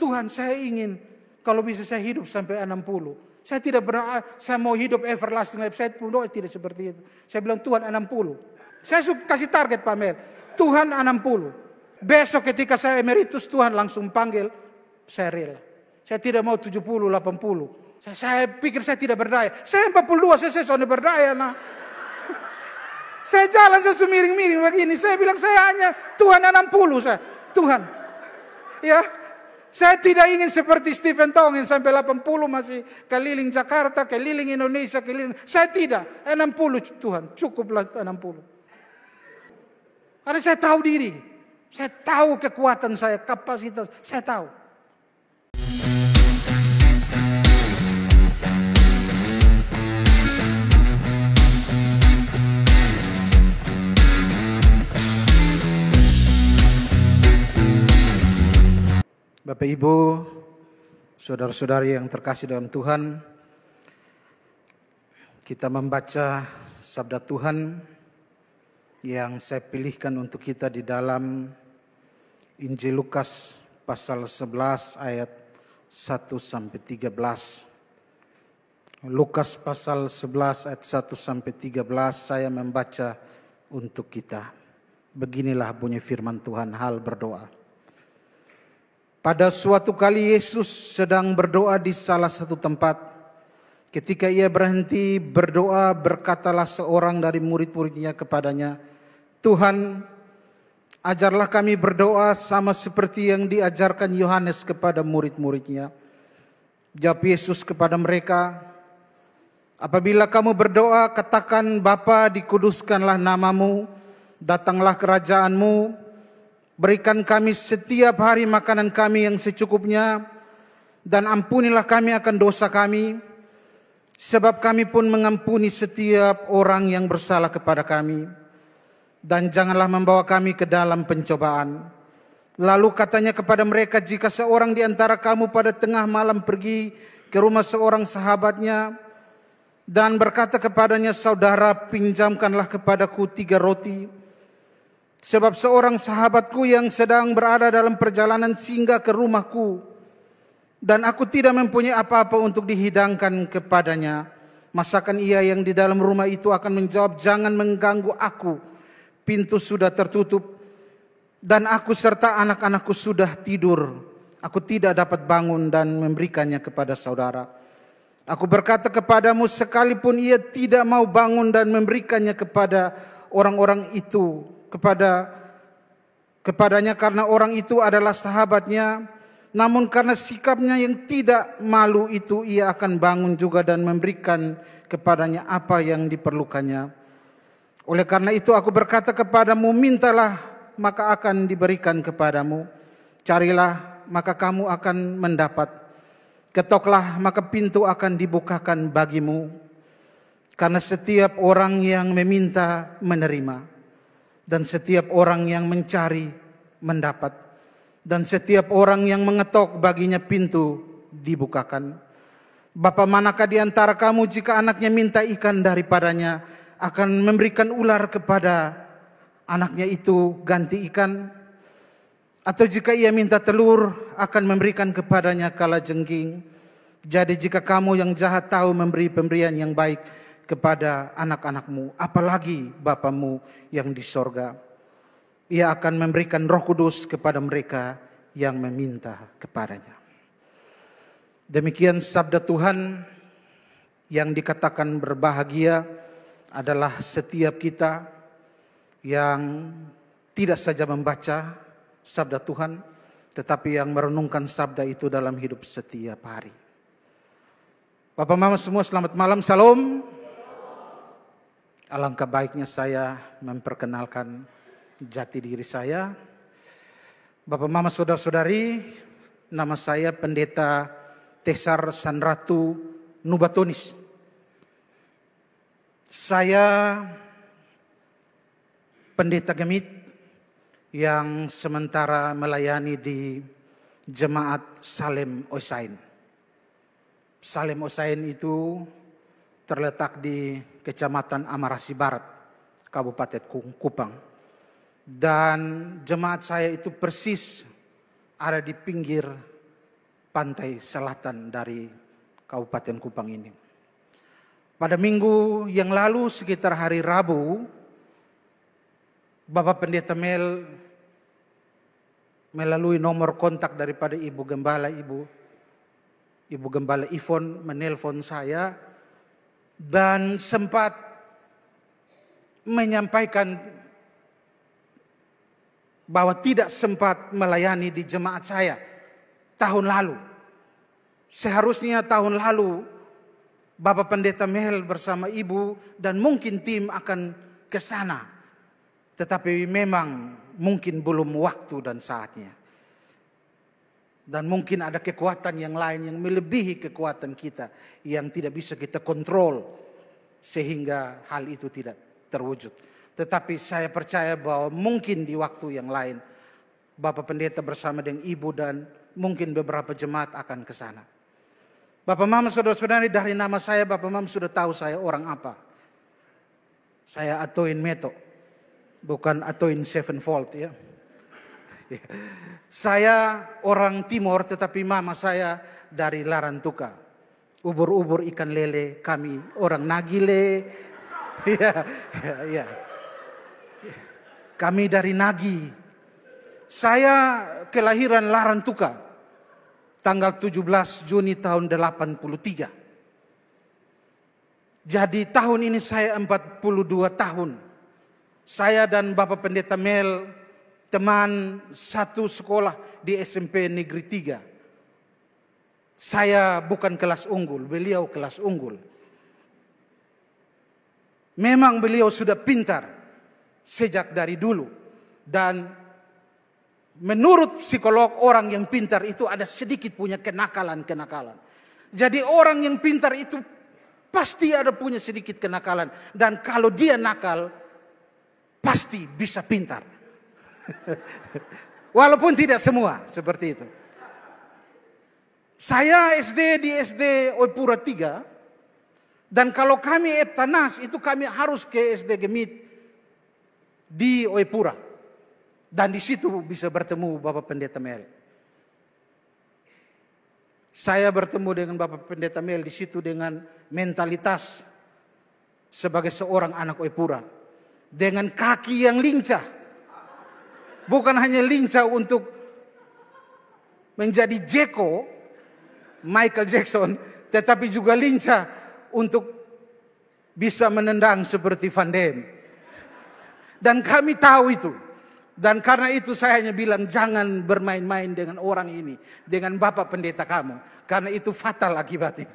Tuhan saya ingin kalau bisa saya hidup sampai 60. Saya tidak pernah, saya mau hidup everlasting life. Saya pun tidak seperti itu. Saya bilang Tuhan 60. Saya kasih target Pak Mel. Tuhan 60. Besok ketika saya emeritus Tuhan langsung panggil, saya rela. Saya tidak mau 70, 80. Saya pikir saya tidak berdaya. Saya 42, saya sudah berdaya. Nah. Saya jalan, saya semiring-miring begini. Saya bilang saya hanya Tuhan 60. Saya. Tuhan. Ya. Saya tidak ingin seperti Stephen Tong yang sampai 80 masih keliling Jakarta, keliling Indonesia, keliling. Saya tidak. 60 Tuhan. Cukuplah 60. Karena saya tahu diri. Saya tahu kekuatan saya, kapasitas. Saya tahu. Bapak Ibu, saudara-saudari yang terkasih dalam Tuhan, kita membaca sabda Tuhan yang saya pilihkan untuk kita di dalam Injil Lukas pasal 11 ayat 1-13. Lukas pasal 11 ayat 1-13 saya membaca untuk kita. Beginilah bunyi firman Tuhan, hal berdoa. Pada suatu kali Yesus sedang berdoa di salah satu tempat. Ketika ia berhenti berdoa, berkatalah seorang dari murid-muridnya kepadanya, Tuhan, ajarlah kami berdoa sama seperti yang diajarkan Yohanes kepada murid-muridnya. Jawab Yesus kepada mereka, apabila kamu berdoa, katakan, Bapa, dikuduskanlah namamu, datanglah kerajaanmu, berikan kami setiap hari makanan kami yang secukupnya, dan ampunilah kami akan dosa kami, sebab kami pun mengampuni setiap orang yang bersalah kepada kami. Dan janganlah membawa kami ke dalam pencobaan. Lalu katanya kepada mereka, jika seorang di antara kamu pada tengah malam pergi ke rumah seorang sahabatnya, dan berkata kepadanya, saudara, pinjamkanlah kepadaku 3 roti, sebab seorang sahabatku yang sedang berada dalam perjalanan singgah ke rumahku, dan aku tidak mempunyai apa-apa untuk dihidangkan kepadanya. Masakan ia yang di dalam rumah itu akan menjawab, jangan mengganggu aku, pintu sudah tertutup, dan aku serta anak-anakku sudah tidur. Aku tidak dapat bangun dan memberikannya kepada saudara. Aku berkata kepadamu, sekalipun ia tidak mau bangun dan memberikannya kepada orang-orang itu, kepadanya karena orang itu adalah sahabatnya, namun karena sikapnya yang tidak malu itu, ia akan bangun juga dan memberikan kepadanya apa yang diperlukannya. Oleh karena itu aku berkata kepadamu, mintalah maka akan diberikan kepadamu, carilah maka kamu akan mendapat, ketoklah maka pintu akan dibukakan bagimu. Karena setiap orang yang meminta menerima, dan setiap orang yang mencari mendapat, dan setiap orang yang mengetok baginya pintu dibukakan. Bapa manakah di antara kamu jika anaknya minta ikan daripadanya akan memberikan ular kepada anaknya itu ganti ikan? Atau jika ia minta telur akan memberikan kepadanya kalajengking? Jadi jika kamu yang jahat tahu memberi pemberian yang baik kepada anak-anakmu, apalagi Bapamu yang di sorga, ia akan memberikan Roh Kudus kepada mereka yang meminta kepadanya. Demikian sabda Tuhan yang dikatakan berbahagia adalah setiap kita yang tidak saja membaca sabda Tuhan, tetapi yang merenungkan sabda itu dalam hidup setiap hari. Bapak Mama semua selamat malam, salam. Alangkah baiknya saya memperkenalkan jati diri saya. Bapak Mama saudara-saudari, nama saya Pendeta Tesar Sanratu Nubatonis. Saya pendeta gemit yang sementara melayani di Jemaat Salem Osain. Salem Osain itu terletak di Kecamatan Amarasi Barat, Kabupaten Kupang. Dan jemaat saya itu persis ada di pinggir pantai selatan dari Kabupaten Kupang ini. Pada minggu yang lalu sekitar hari Rabu, Bapak Pendeta Mel melalui nomor kontak daripada Ibu Gembala Ivon menelpon saya dan sempat menyampaikan bahwa tidak sempat melayani di jemaat saya tahun lalu. Seharusnya tahun lalu Bapak Pendeta Mel bersama Ibu dan mungkin tim akan ke sana. Tetapi memang mungkin belum waktu dan saatnya. Dan mungkin ada kekuatan yang lain yang melebihi kekuatan kita, yang tidak bisa kita kontrol sehingga hal itu tidak terwujud. Tetapi saya percaya bahwa mungkin di waktu yang lain Bapak Pendeta bersama dengan Ibu dan mungkin beberapa jemaat akan ke sana. Bapak Mama, saudara-saudari, dari nama saya Bapak Mama sudah tahu saya orang apa. Saya Atoin Meto, bukan Atoin Sevenfold ya. Saya orang Timor tetapi mama saya dari Larantuka. Ubur-ubur ikan lele, kami orang Nagile. Ya. Kami dari Nagi. Saya kelahiran Larantuka tanggal 17 Juni tahun 83. Jadi tahun ini saya 42 tahun. Saya dan Bapak Pendeta Mel teman satu sekolah di SMP Negeri 3. Saya bukan kelas unggul, beliau kelas unggul. Memang beliau sudah pintar sejak dari dulu. Dan menurut psikolog, orang yang pintar itu ada sedikit punya kenakalan-kenakalan. Jadi orang yang pintar itu pasti ada punya sedikit kenakalan. Dan kalau dia nakal, pasti bisa pintar. Walaupun tidak semua seperti itu. Saya SD di SD Oipura 3. Dan kalau kami Eptanas itu kami harus ke SD Gemit di Oipura. Dan di situ bisa bertemu Bapak Pendeta Mel. Saya bertemu dengan Bapak Pendeta Mel di situ dengan mentalitas sebagai seorang anak Oipura. Dengan kaki yang lincah. Bukan hanya lincah untuk menjadi Jeko, Michael Jackson, tetapi juga lincah untuk bisa menendang seperti Van Damme. Dan kami tahu itu. Dan karena itu saya hanya bilang jangan bermain-main dengan orang ini, dengan Bapak Pendeta kamu. Karena itu fatal akibatnya.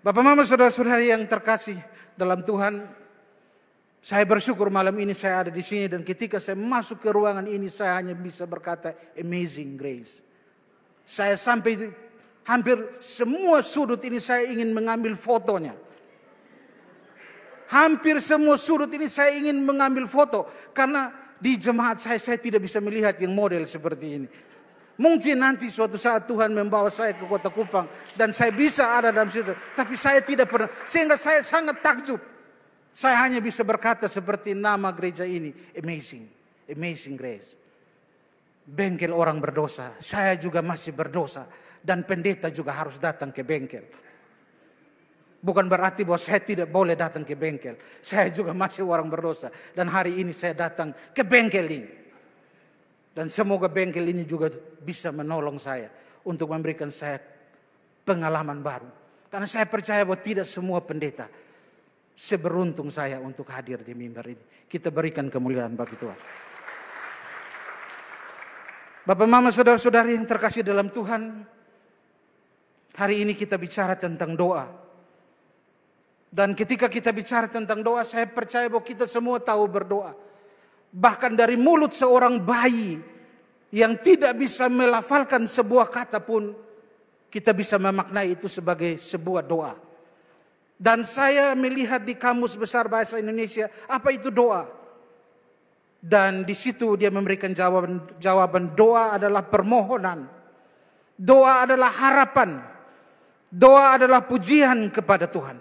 Bapak Mama, saudara-saudari yang terkasih dalam Tuhan, saya bersyukur malam ini saya ada di sini dan ketika saya masuk ke ruangan ini saya hanya bisa berkata amazing grace. Saya sampai hampir semua sudut ini saya ingin mengambil fotonya. Hampir semua sudut ini saya ingin mengambil foto karena di jemaat saya tidak bisa melihat yang model seperti ini. Mungkin nanti suatu saat Tuhan membawa saya ke Kota Kupang dan saya bisa ada dalam situ, tapi saya tidak pernah, sehingga saya sangat takjub. Saya hanya bisa berkata seperti nama gereja ini, amazing, amazing grace. Bengkel orang berdosa, saya juga masih berdosa. Dan pendeta juga harus datang ke bengkel. Bukan berarti bahwa saya tidak boleh datang ke bengkel. Saya juga masih orang berdosa. Dan hari ini saya datang ke bengkel ini. Dan semoga bengkel ini juga bisa menolong saya untuk memberikan saya pengalaman baru. Karena saya percaya bahwa tidak semua pendeta seberuntung saya untuk hadir di mimbar ini. Kita berikan kemuliaan bagi Tuhan. Bapak Mama, saudara-saudari yang terkasih dalam Tuhan, hari ini kita bicara tentang doa. Dan ketika kita bicara tentang doa, saya percaya bahwa kita semua tahu berdoa. Bahkan dari mulut seorang bayi yang tidak bisa melafalkan sebuah kata pun, kita bisa memaknai itu sebagai sebuah doa. Dan saya melihat di Kamus Besar Bahasa Indonesia, apa itu doa? Dan di situ dia memberikan jawaban doa adalah permohonan. Doa adalah harapan. Doa adalah pujian kepada Tuhan.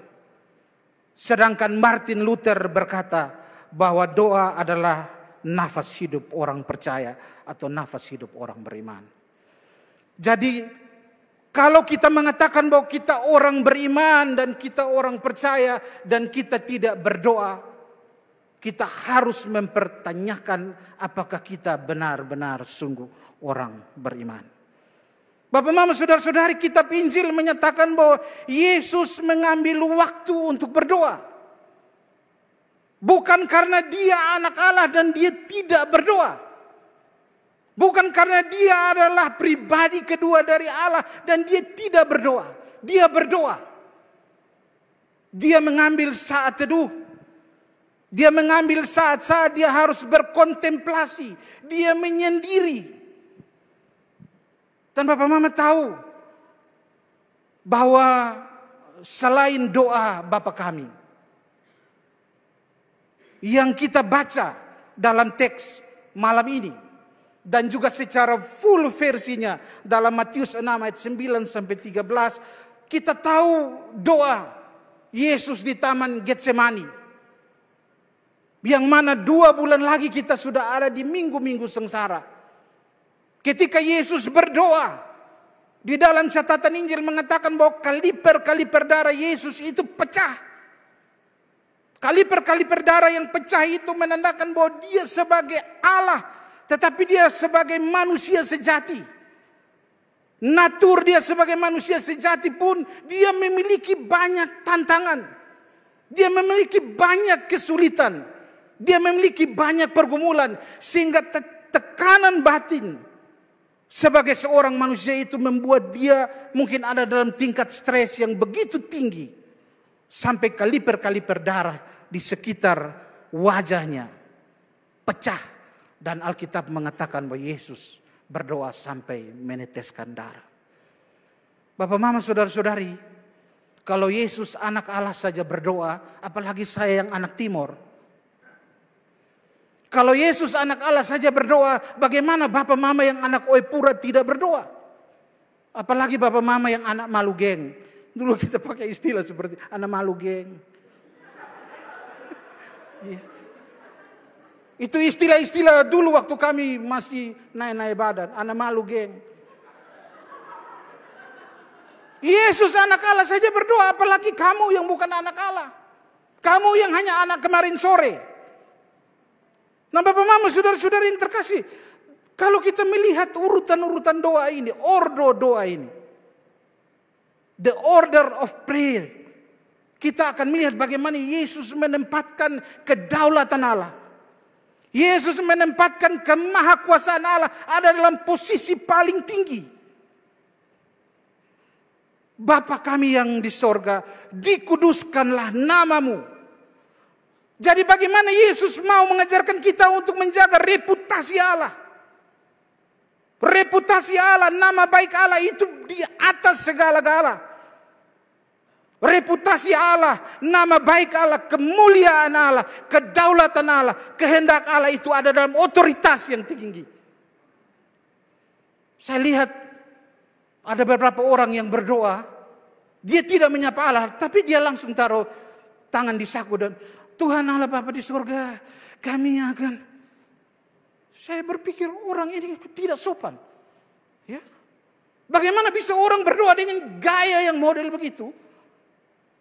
Sedangkan Martin Luther berkata bahwa doa adalah nafas hidup orang percaya atau nafas hidup orang beriman. Jadi Kalau kita mengatakan bahwa kita orang beriman dan kita orang percaya dan kita tidak berdoa, kita harus mempertanyakan apakah kita benar-benar sungguh orang beriman. Bapak, mama, saudara-saudari, kitab Injil menyatakan bahwa Yesus mengambil waktu untuk berdoa. Bukan karena dia anak Allah dan dia tidak berdoa. Bukan karena dia adalah pribadi kedua dari Allah dan dia tidak berdoa. Dia berdoa. Dia mengambil saat teduh. Dia mengambil saat-saat dia harus berkontemplasi. Dia menyendiri. Dan Bapak Mama tahu bahwa selain doa Bapa kami yang kita baca dalam teks malam ini, dan juga secara full versinya dalam Matius 6 ayat 9 sampai 13, kita tahu doa Yesus di Taman Getsemani. Yang mana 2 bulan lagi kita sudah ada di minggu-minggu sengsara. Ketika Yesus berdoa, di dalam catatan Injil mengatakan bahwa kaliper-kaliper darah Yesus itu pecah. Kaliper-kaliper darah yang pecah itu menandakan bahwa dia sebagai Allah, tetapi dia sebagai manusia sejati. Natur dia sebagai manusia sejati pun dia memiliki banyak tantangan. Dia memiliki banyak kesulitan. Dia memiliki banyak pergumulan. Sehingga tekanan batin sebagai seorang manusia itu membuat dia mungkin ada dalam tingkat stres yang begitu tinggi. Sampai kaliper-kaliper darah di sekitar wajahnya pecah. Dan Alkitab mengatakan bahwa Yesus berdoa sampai meneteskan darah. Bapak, mama, saudara-saudari, kalau Yesus anak Allah saja berdoa, apalagi saya yang anak timur. Kalau Yesus anak Allah saja berdoa, bagaimana Bapak Mama yang anak Oepura tidak berdoa? Apalagi Bapak Mama yang anak malu geng. Dulu kita pakai istilah seperti anak malu geng. Ya. Itu istilah-istilah dulu waktu kami masih naik-naik badan. Anak malu geng. Yesus anak Allah saja berdoa, apalagi kamu yang bukan anak Allah. Kamu yang hanya anak kemarin sore. Nah Bapak Mama, saudara-saudara yang terkasih, kalau kita melihat urutan-urutan doa ini, ordo doa ini, the order of prayer, kita akan melihat bagaimana Yesus menempatkan kedaulatan Allah. Yesus menempatkan kemahakuasaan Allah ada dalam posisi paling tinggi. Bapa kami yang di sorga, dikuduskanlah namamu. Jadi bagaimana Yesus mau mengajarkan kita untuk menjaga reputasi Allah. Reputasi Allah, nama baik Allah itu di atas segala-gala. Reputasi Allah, nama baik Allah, kemuliaan Allah, kedaulatan Allah, kehendak Allah itu ada dalam otoritas yang tinggi. Saya lihat ada beberapa orang yang berdoa, dia tidak menyapa Allah, tapi dia langsung taruh tangan di saku dan Tuhan Allah Bapa di surga, kami akan. Saya berpikir orang ini tidak sopan. Ya. Bagaimana bisa orang berdoa dengan gaya yang model begitu?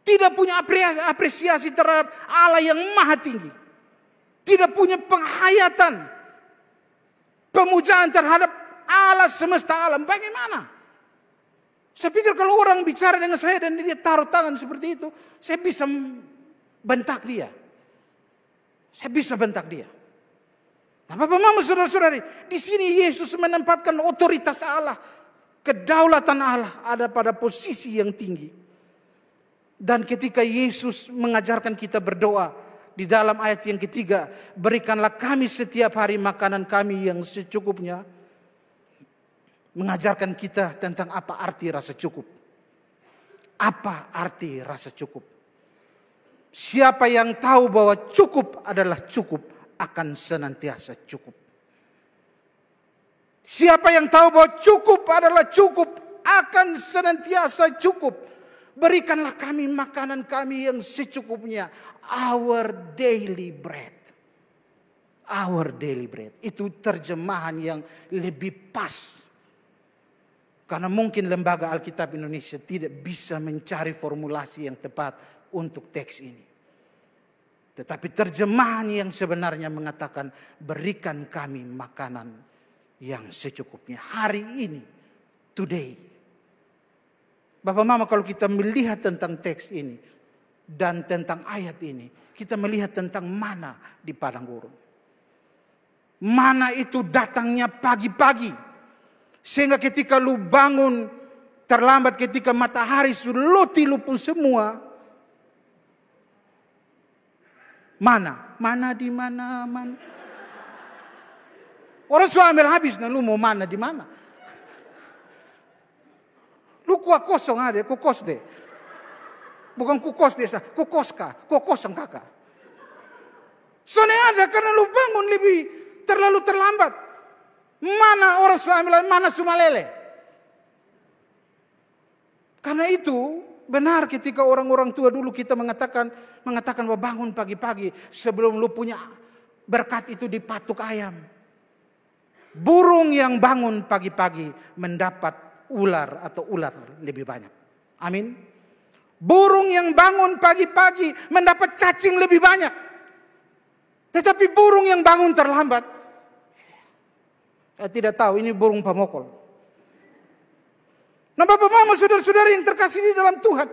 Tidak punya apresiasi terhadap Allah yang maha tinggi. Tidak punya penghayatan, pemujaan terhadap Allah semesta alam. Bagaimana? Saya pikir kalau orang bicara dengan saya dan dia taruh tangan seperti itu, saya bisa bentak dia. Saya bisa bentak dia. Nah, Bapak Mama, saudara-saudari, di sini Yesus menempatkan otoritas Allah, kedaulatan Allah ada pada posisi yang tinggi. Dan ketika Yesus mengajarkan kita berdoa di dalam ayat yang ketiga, berikanlah kami setiap hari makanan kami yang secukupnya, mengajarkan kita tentang apa arti rasa cukup. Apa arti rasa cukup? Siapa yang tahu bahwa cukup adalah cukup akan senantiasa cukup. Siapa yang tahu bahwa cukup adalah cukup akan senantiasa cukup. Berikanlah kami makanan kami yang secukupnya. Our daily bread. Our daily bread. Itu terjemahan yang lebih pas. Karena mungkin Lembaga Alkitab Indonesia tidak bisa mencari formulasi yang tepat untuk teks ini. Tetapi terjemahan yang sebenarnya mengatakan, berikan kami makanan yang secukupnya hari ini, today. Bapak Mama, kalau kita melihat tentang teks ini dan tentang ayat ini, kita melihat tentang mana di padang gurun. Mana itu datangnya pagi-pagi, sehingga ketika lu bangun terlambat, ketika matahari sudah lu pun semua, mana di mana. Orang sudah ambil habis, nah lu mau mana di mana? Lu kuah kosong ada, kukos deh. Bukan kukos deh, kukosong kakak. Soalnya ada karena lu bangun lebih terlalu terlambat. Mana orang sudah ambil, mana sumalele? Karena itu benar ketika orang-orang tua dulu kita mengatakan bahwa bangun pagi-pagi sebelum lu punya berkat itu dipatuk ayam. Burung yang bangun pagi-pagi mendapat ular atau ular lebih banyak. Amin. Burung yang bangun pagi-pagi mendapat cacing lebih banyak. Tetapi burung yang bangun terlambat, saya tidak tahu ini burung pamokol. Nah, Bapak Mama, saudara-saudara yang terkasih di dalam Tuhan,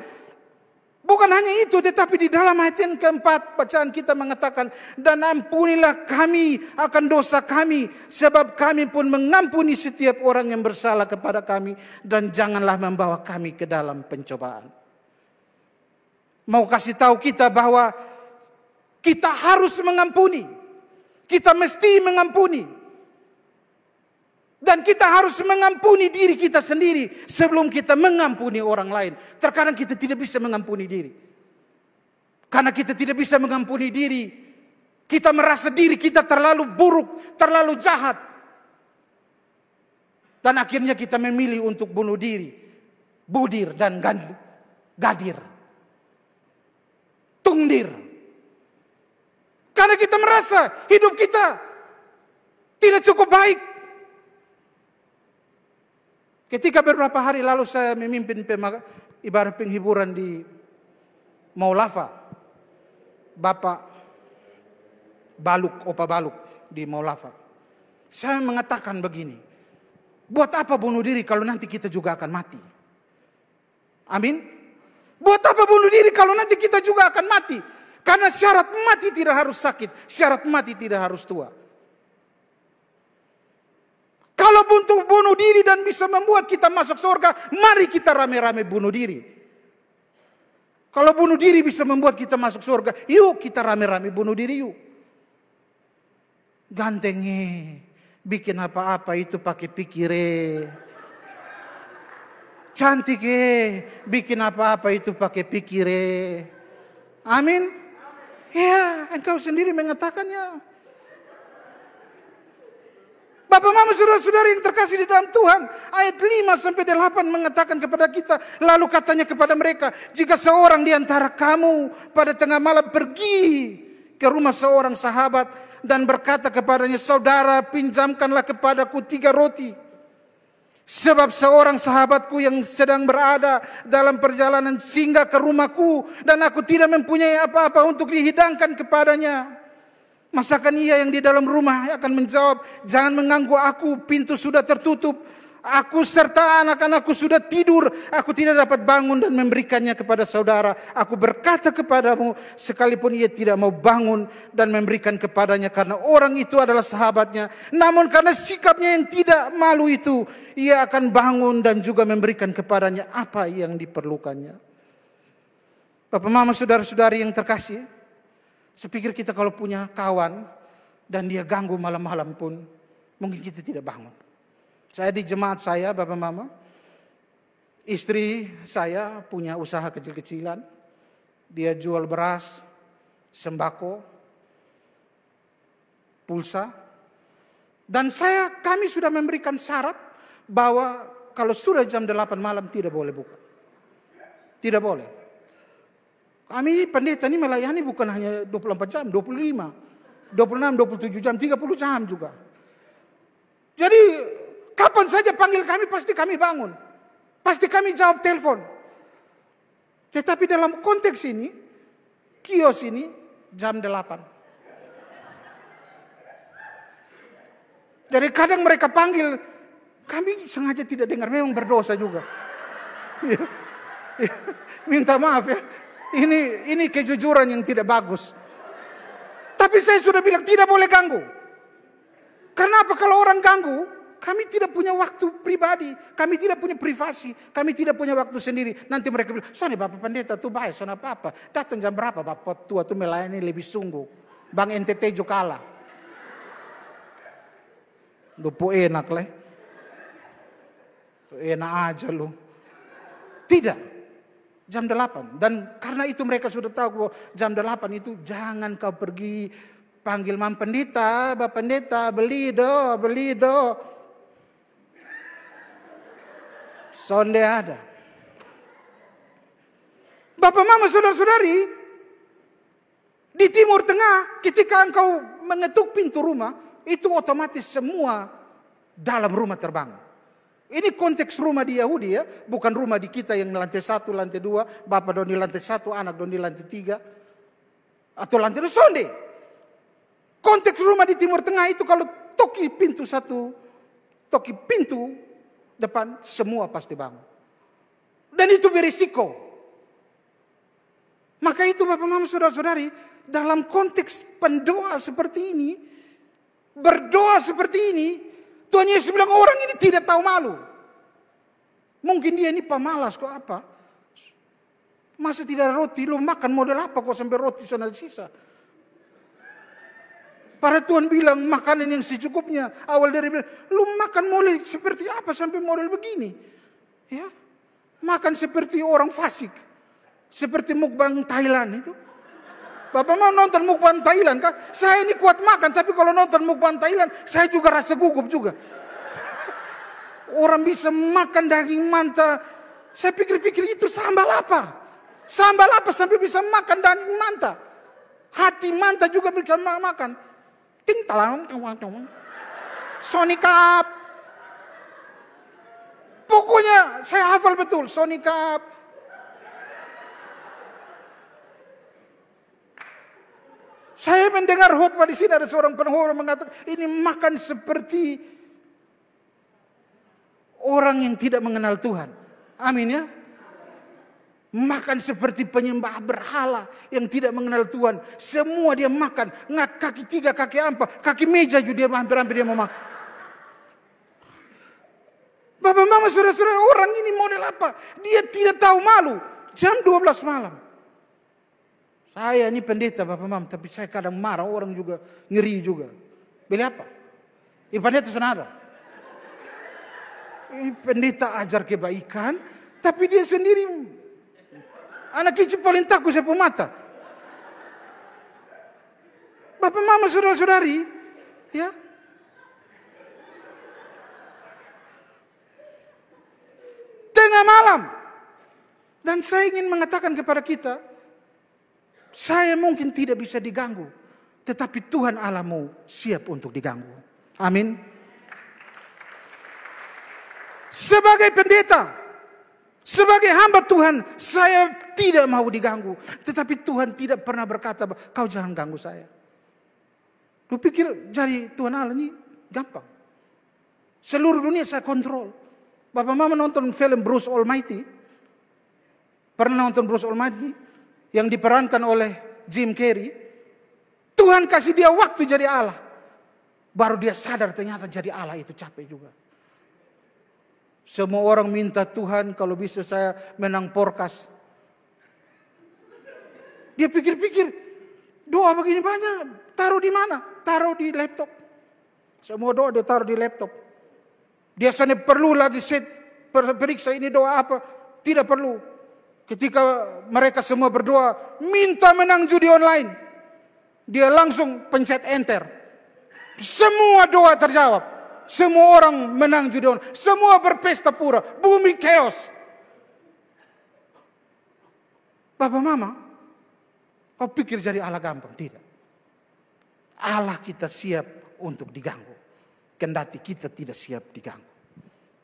bukan hanya itu, tetapi di dalam ayat yang keempat bacaan kita mengatakan, dan ampunilah kami akan dosa kami, sebab kami pun mengampuni setiap orang yang bersalah kepada kami, dan janganlah membawa kami ke dalam pencobaan. Mau kasih tahu kita bahwa kita harus mengampuni, kita mesti mengampuni. Dan kita harus mengampuni diri kita sendiri sebelum kita mengampuni orang lain. Terkadang kita tidak bisa mengampuni diri. Karena kita tidak bisa mengampuni diri, kita merasa diri kita terlalu buruk, terlalu jahat. Dan akhirnya kita memilih untuk bunuh diri, budir dan gadir. Tungdir. Karena kita merasa hidup kita tidak cukup baik. Ketika beberapa hari lalu saya memimpin ibadah penghiburan di Maulava, Bapak Opa Baluk di Maulava. Saya mengatakan begini, buat apa bunuh diri kalau nanti kita juga akan mati? Amin. Buat apa bunuh diri kalau nanti kita juga akan mati? Karena syarat mati tidak harus sakit, syarat mati tidak harus tua. Kalau untuk bunuh diri dan bisa membuat kita masuk surga, mari kita rame-rame bunuh diri. Kalau bunuh diri bisa membuat kita masuk surga, yuk kita rame-rame bunuh diri yuk. Gantengnya, bikin apa-apa itu pakai pikire. Cantik bikin apa-apa itu pakai pikire. Amin. Ya, engkau sendiri mengatakannya. Bapak Mama, saudara-saudara yang terkasih di dalam Tuhan, ayat 5-8 mengatakan kepada kita, lalu katanya kepada mereka, jika seorang di antara kamu pada tengah malam pergi ke rumah seorang sahabat dan berkata kepadanya, saudara, pinjamkanlah kepadaku 3 roti. Sebab seorang sahabatku yang sedang berada dalam perjalanan singgah ke rumahku dan aku tidak mempunyai apa-apa untuk dihidangkan kepadanya. Masakan ia yang di dalam rumah akan menjawab, jangan mengganggu aku, pintu sudah tertutup. Aku serta anak-anakku sudah tidur, aku tidak dapat bangun dan memberikannya kepada saudara. Aku berkata kepadamu, sekalipun ia tidak mau bangun dan memberikan kepadanya karena orang itu adalah sahabatnya. Namun karena sikapnya yang tidak malu itu, ia akan bangun dan juga memberikan kepadanya apa yang diperlukannya. Bapak Mama, saudara-saudari yang terkasih, saya pikir kita kalau punya kawan dan dia ganggu malam-malam pun, mungkin kita tidak bangun. Saya di jemaat saya, Bapak Mama, istri saya punya usaha kecil-kecilan. Dia jual beras, sembako, pulsa. Dan kami sudah memberikan syarat bahwa kalau sudah jam 8 malam tidak boleh buka. Tidak boleh. Kami pendeta ini melayani bukan hanya 24 jam, 25, 26, 27 jam, 30 jam juga. Jadi kapan saja panggil kami pasti kami bangun. Pasti kami jawab telepon. Tetapi dalam konteks ini, kios ini jam 8. Jadi kadang mereka panggil, kami sengaja tidak dengar, memang berdosa juga. Minta maaf ya, ini kejujuran yang tidak bagus. Tapi saya sudah bilang tidak boleh ganggu. Karena apa? Kalau orang ganggu, kami tidak punya waktu pribadi, kami tidak punya privasi, kami tidak punya waktu sendiri. Nanti mereka bilang, soalnya Bapak Pendeta tuh baik, soalnya apa-apa. Datang jam berapa Bapak tua tuh melayani lebih sungguh. Bang NTT juga kalah. Lupa enak lah. Enak aja lu. Tidak. Jam 8. Dan karena itu mereka sudah tahu bahwa jam 8 itu jangan kau pergi panggil Mam Pendeta, Bapak Pendeta, beli do. Sonde ada. Bapak Mama saudara-saudari, di Timur Tengah ketika engkau mengetuk pintu rumah, itu otomatis semua dalam rumah terbangun. Ini konteks rumah di Yahudi ya, bukan rumah di kita yang lantai 1, lantai 2, bapak dong di lantai 1, anak dong di lantai 3, atau lantai 2, sonde. Konteks rumah di Timur Tengah itu kalau toki pintu depan, semua pasti bangun. Dan itu berisiko. Maka itu Bapak Mama saudara-saudari, dalam konteks pendoa seperti ini, berdoa seperti ini, Tuhan Yesus bilang orang ini tidak tahu malu. Mungkin dia ini pemalas kok apa. Masa tidak ada roti, lu makan model apa kok sampai roti sana sisa. Para Tuhan bilang makanan yang secukupnya. Awal dari bilang, lu makan model seperti apa sampai model begini. Ya, makan seperti orang fasik. Seperti mukbang Thailand itu. Bapak mau nonton mukbang Thailand kan? Saya ini kuat makan, tapi kalau nonton mukbang Thailand, saya juga rasa gugup juga. Orang bisa makan daging manta. Saya pikir-pikir itu sambal apa? Sambal apa sampai bisa makan daging manta? Hati manta juga bisa makan. Ting talang, Sonic Cup. Pokoknya saya hafal betul Sonic Cup. Saya mendengar khotbah di sini ada seorang pengkhotbah mengatakan ini makan seperti orang yang tidak mengenal Tuhan. Amin ya. Makan seperti penyembah berhala yang tidak mengenal Tuhan. Semua dia makan. Kaki 3, kaki 4, kaki meja juga dia hampir-hampir dia mau makan. Bapak Mama saudara-saudara, orang ini model apa? Dia tidak tahu malu. Jam 12 malam. Saya ini pendeta Bapak Mam, tapi saya kadang marah orang juga, ngeri juga. Beli apa? Ini pendeta senada. Ini pendeta ajar kebaikan, tapi dia sendiri anak kecil paling takut saya mata. Bapak Mama saudara-saudari, ya. Tengah malam. Dan saya ingin mengatakan kepada kita, saya mungkin tidak bisa diganggu, tetapi Tuhan Allahmu siap untuk diganggu. Amin. Sebagai pendeta, sebagai hamba Tuhan, saya tidak mau diganggu. Tetapi Tuhan tidak pernah berkata, kau jangan ganggu saya. Lu pikir jadi Tuhan Allah ini gampang. Seluruh dunia saya kontrol. Bapak Mama nonton film Bruce Almighty? Pernah nonton Bruce Almighty? Yang diperankan oleh Jim Carrey. Tuhan kasih dia waktu jadi Allah. Baru dia sadar ternyata jadi Allah itu capek juga. Semua orang minta Tuhan kalau bisa saya menang podcast. Dia pikir-pikir, doa begini banyak, taruh di mana? Taruh di laptop. Semua doa dia taruh di laptop. Dia sana perlu lagi periksa ini doa apa? Tidak perlu. Ketika mereka semua berdoa, minta menang judi online. Dia langsung pencet enter. Semua doa terjawab. Semua orang menang judi online. Semua berpesta pura. Bumi chaos. Bapak Mama, kau pikir jadi Allah gampang? Tidak. Allah kita siap untuk diganggu. Kendati kita tidak siap diganggu.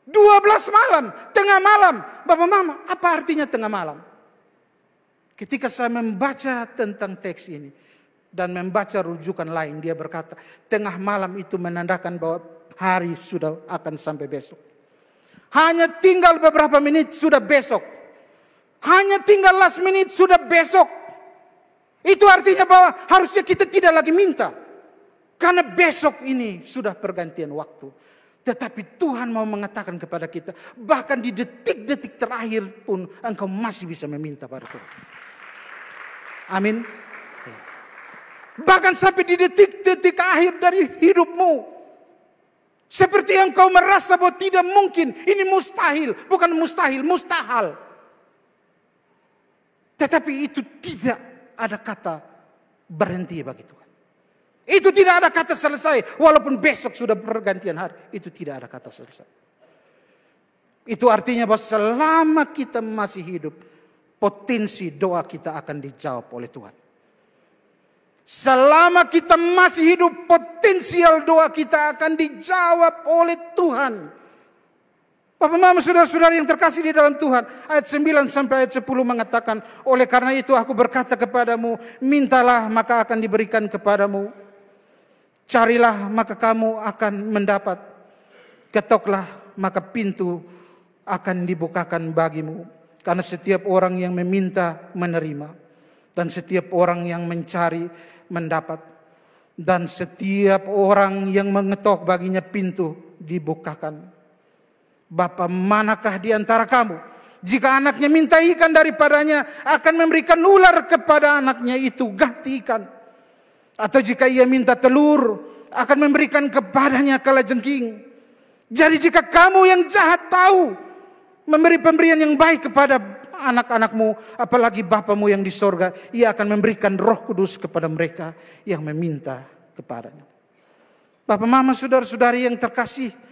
12 malam, tengah malam. Bapak Mama, apa artinya tengah malam? Ketika saya membaca tentang teks ini dan membaca rujukan lain, dia berkata, tengah malam itu menandakan bahwa hari sudah akan sampai besok. Hanya tinggal beberapa menit sudah besok. Hanya tinggal last menit sudah besok. Itu artinya bahwa harusnya kita tidak lagi minta. Karena besok ini sudah pergantian waktu. Tetapi Tuhan mau mengatakan kepada kita, bahkan di detik-detik terakhir pun engkau masih bisa meminta pada Tuhan. Amin. Bahkan sampai di detik-detik akhir dari hidupmu. Seperti engkau merasa bahwa tidak mungkin, ini mustahil. Bukan mustahil, mustahil. Tetapi itu tidak ada kata berhenti bagi Tuhan. Itu tidak ada kata selesai. Walaupun besok sudah pergantian hari. Itu tidak ada kata selesai. Itu artinya bahwa selama kita masih hidup, potensi doa kita akan dijawab oleh Tuhan. Selama kita masih hidup, potensial doa kita akan dijawab oleh Tuhan. Bapak Mama, saudara-saudara yang terkasih di dalam Tuhan. Ayat 9 sampai ayat 10 mengatakan, oleh karena itu aku berkata kepadamu, mintalah maka akan diberikan kepadamu. Carilah maka kamu akan mendapat. Ketoklah maka pintu akan dibukakan bagimu. Karena setiap orang yang meminta menerima. Dan setiap orang yang mencari mendapat. Dan setiap orang yang mengetok baginya pintu dibukakan. Bapa manakah di antara kamu, jika anaknya minta ikan daripadanya, akan memberikan ular kepada anaknya itu, ganti ikan. Atau jika ia minta telur, akan memberikan kepadanya kalajengking. Jadi jika kamu yang jahat tahu memberi pemberian yang baik kepada anak-anakmu, apalagi Bapamu yang di sorga, ia akan memberikan Roh Kudus kepada mereka yang meminta kepadanya. Bapak, Mama, saudara-saudari yang terkasih,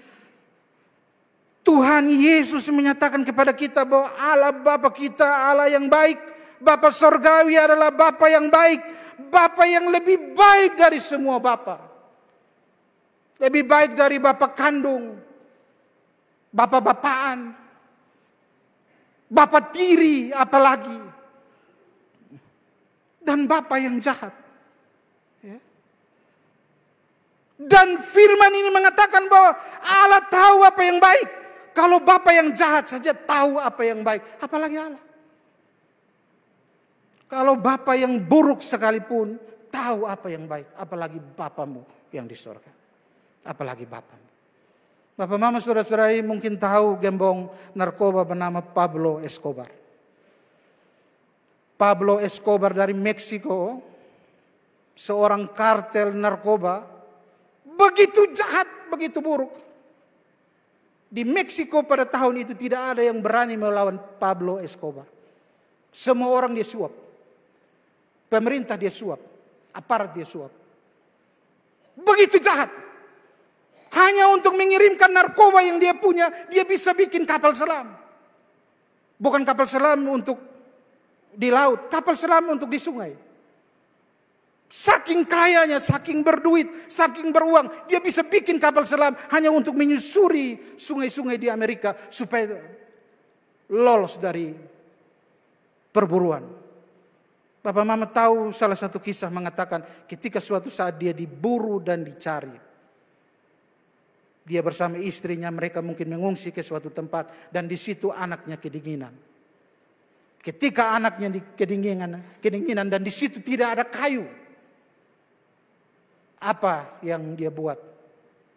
Tuhan Yesus menyatakan kepada kita bahwa Allah Bapa kita, Allah yang baik, Bapa sorgawi adalah Bapa yang baik, Bapa yang lebih baik dari semua Bapa. Lebih baik dari Bapa kandung, Bapa-bapaan, Bapa tiri apalagi. Dan Bapa yang jahat. Ya. Dan firman ini mengatakan bahwa Allah tahu apa yang baik. Kalau Bapa yang jahat saja tahu apa yang baik, apalagi Allah. Kalau Bapa yang buruk sekalipun tahu apa yang baik, apalagi Bapamu yang di surga. Apalagi Bapamu. Bapak, Mama, saudara-saudari mungkin tahu gembong narkoba bernama Pablo Escobar. Pablo Escobar dari Meksiko, seorang kartel narkoba, begitu jahat, begitu buruk. Di Meksiko pada tahun itu tidak ada yang berani melawan Pablo Escobar. Semua orang dia suap. Pemerintah dia suap, aparat dia suap. Begitu jahat. Hanya untuk mengirimkan narkoba yang dia punya, dia bisa bikin kapal selam. Bukan kapal selam untuk di laut, kapal selam untuk di sungai. Saking kayanya, saking berduit, saking beruang, dia bisa bikin kapal selam hanya untuk menyusuri sungai-sungai di Amerika supaya lolos dari perburuan. Bapak, Mama tahu salah satu kisah mengatakan ketika suatu saat dia diburu dan dicari. Dia bersama istrinya, mereka mungkin mengungsi ke suatu tempat dan di situ anaknya kedinginan. Ketika anaknya kedinginan dan di situ tidak ada kayu. Apa yang dia buat?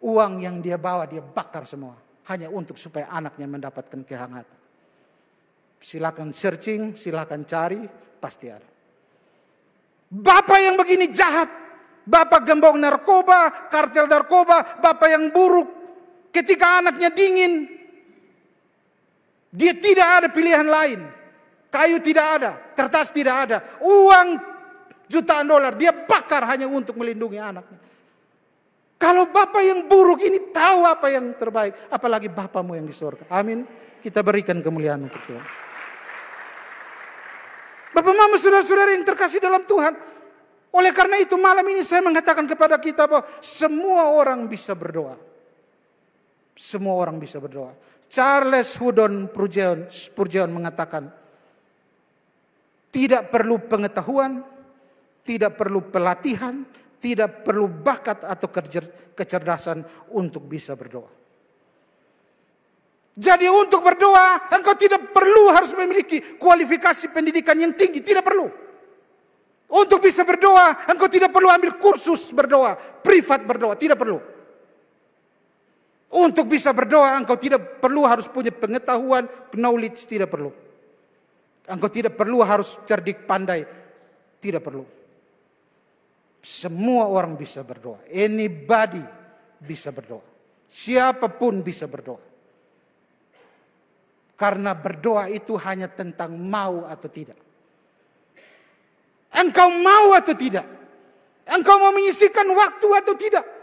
Uang yang dia bawa dia bakar semua hanya untuk supaya anaknya mendapatkan kehangatan. Silakan searching, silakan cari, pasti ada. Bapak yang begini jahat, bapak gembong narkoba, kartel narkoba, bapak yang buruk. Ketika anaknya dingin, dia tidak ada pilihan lain. Kayu tidak ada, kertas tidak ada, uang jutaan dolar dia bakar hanya untuk melindungi anaknya. Kalau bapak yang buruk ini tahu apa yang terbaik, apalagi Bapamu yang di surga. Amin. Kita berikan kemuliaan untuk Tuhan. Bapak, Mama, saudara-saudara yang terkasih dalam Tuhan. Oleh karena itu malam ini saya mengatakan kepada kita bahwa semua orang bisa berdoa. Semua orang bisa berdoa. Charles Haddon Spurgeon mengatakan, tidak perlu pengetahuan, tidak perlu pelatihan, tidak perlu bakat atau kecerdasan untuk bisa berdoa. Jadi untuk berdoa, engkau tidak perlu harus memiliki kualifikasi pendidikan yang tinggi, tidak perlu. Untuk bisa berdoa, engkau tidak perlu ambil kursus berdoa, privat berdoa, tidak perlu. Untuk bisa berdoa, engkau tidak perlu harus punya pengetahuan, knowledge, tidak perlu. Engkau tidak perlu harus cerdik, pandai, tidak perlu. Semua orang bisa berdoa. Anybody bisa berdoa. Siapapun bisa berdoa. Karena berdoa itu hanya tentang mau atau tidak. Engkau mau atau tidak? Engkau mau menyisihkan waktu atau tidak?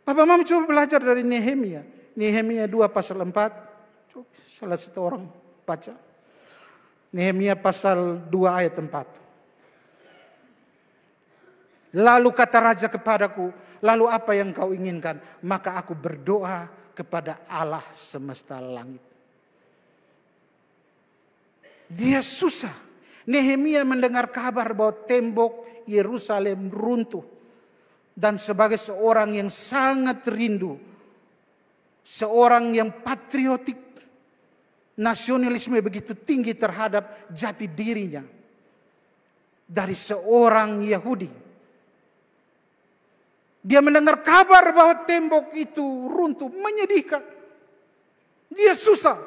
Bapak Mama coba belajar dari Nehemia. Nehemia 2 pasal 4. Coba salah satu orang baca. Nehemia pasal 2 ayat 4. Lalu kata raja kepadaku, lalu apa yang kau inginkan? Maka aku berdoa kepada Allah semesta langit. Dia susah. Nehemia mendengar kabar bahwa tembok Yerusalem runtuh. Dan sebagai seorang yang sangat rindu, seorang yang patriotik, nasionalisme begitu tinggi terhadap jati dirinya dari seorang Yahudi. Dia mendengar kabar bahwa tembok itu runtuh, menyedihkan. Dia susah.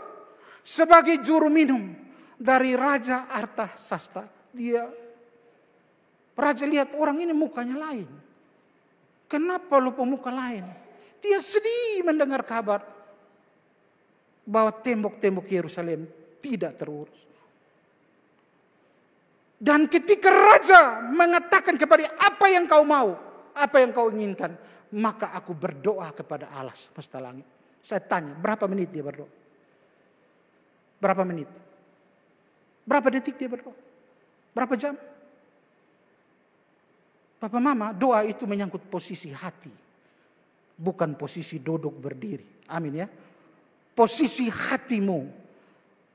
Sebagai juru minum dari Raja Artasasta, Raja lihat orang ini mukanya lain. Kenapa lupa muka lain? Dia sedih mendengar kabar bahwa tembok-tembok Yerusalem tidak terurus. Dan ketika raja mengatakan kepada dia, apa yang kau mau, apa yang kau inginkan, maka aku berdoa kepada Allah semesta langit. Saya tanya, berapa menit dia berdoa? Berapa menit? Berapa detik dia berdoa? Berapa jam? Papa Mama, doa itu menyangkut posisi hati. Bukan posisi duduk berdiri. Amin ya. Posisi hatimu.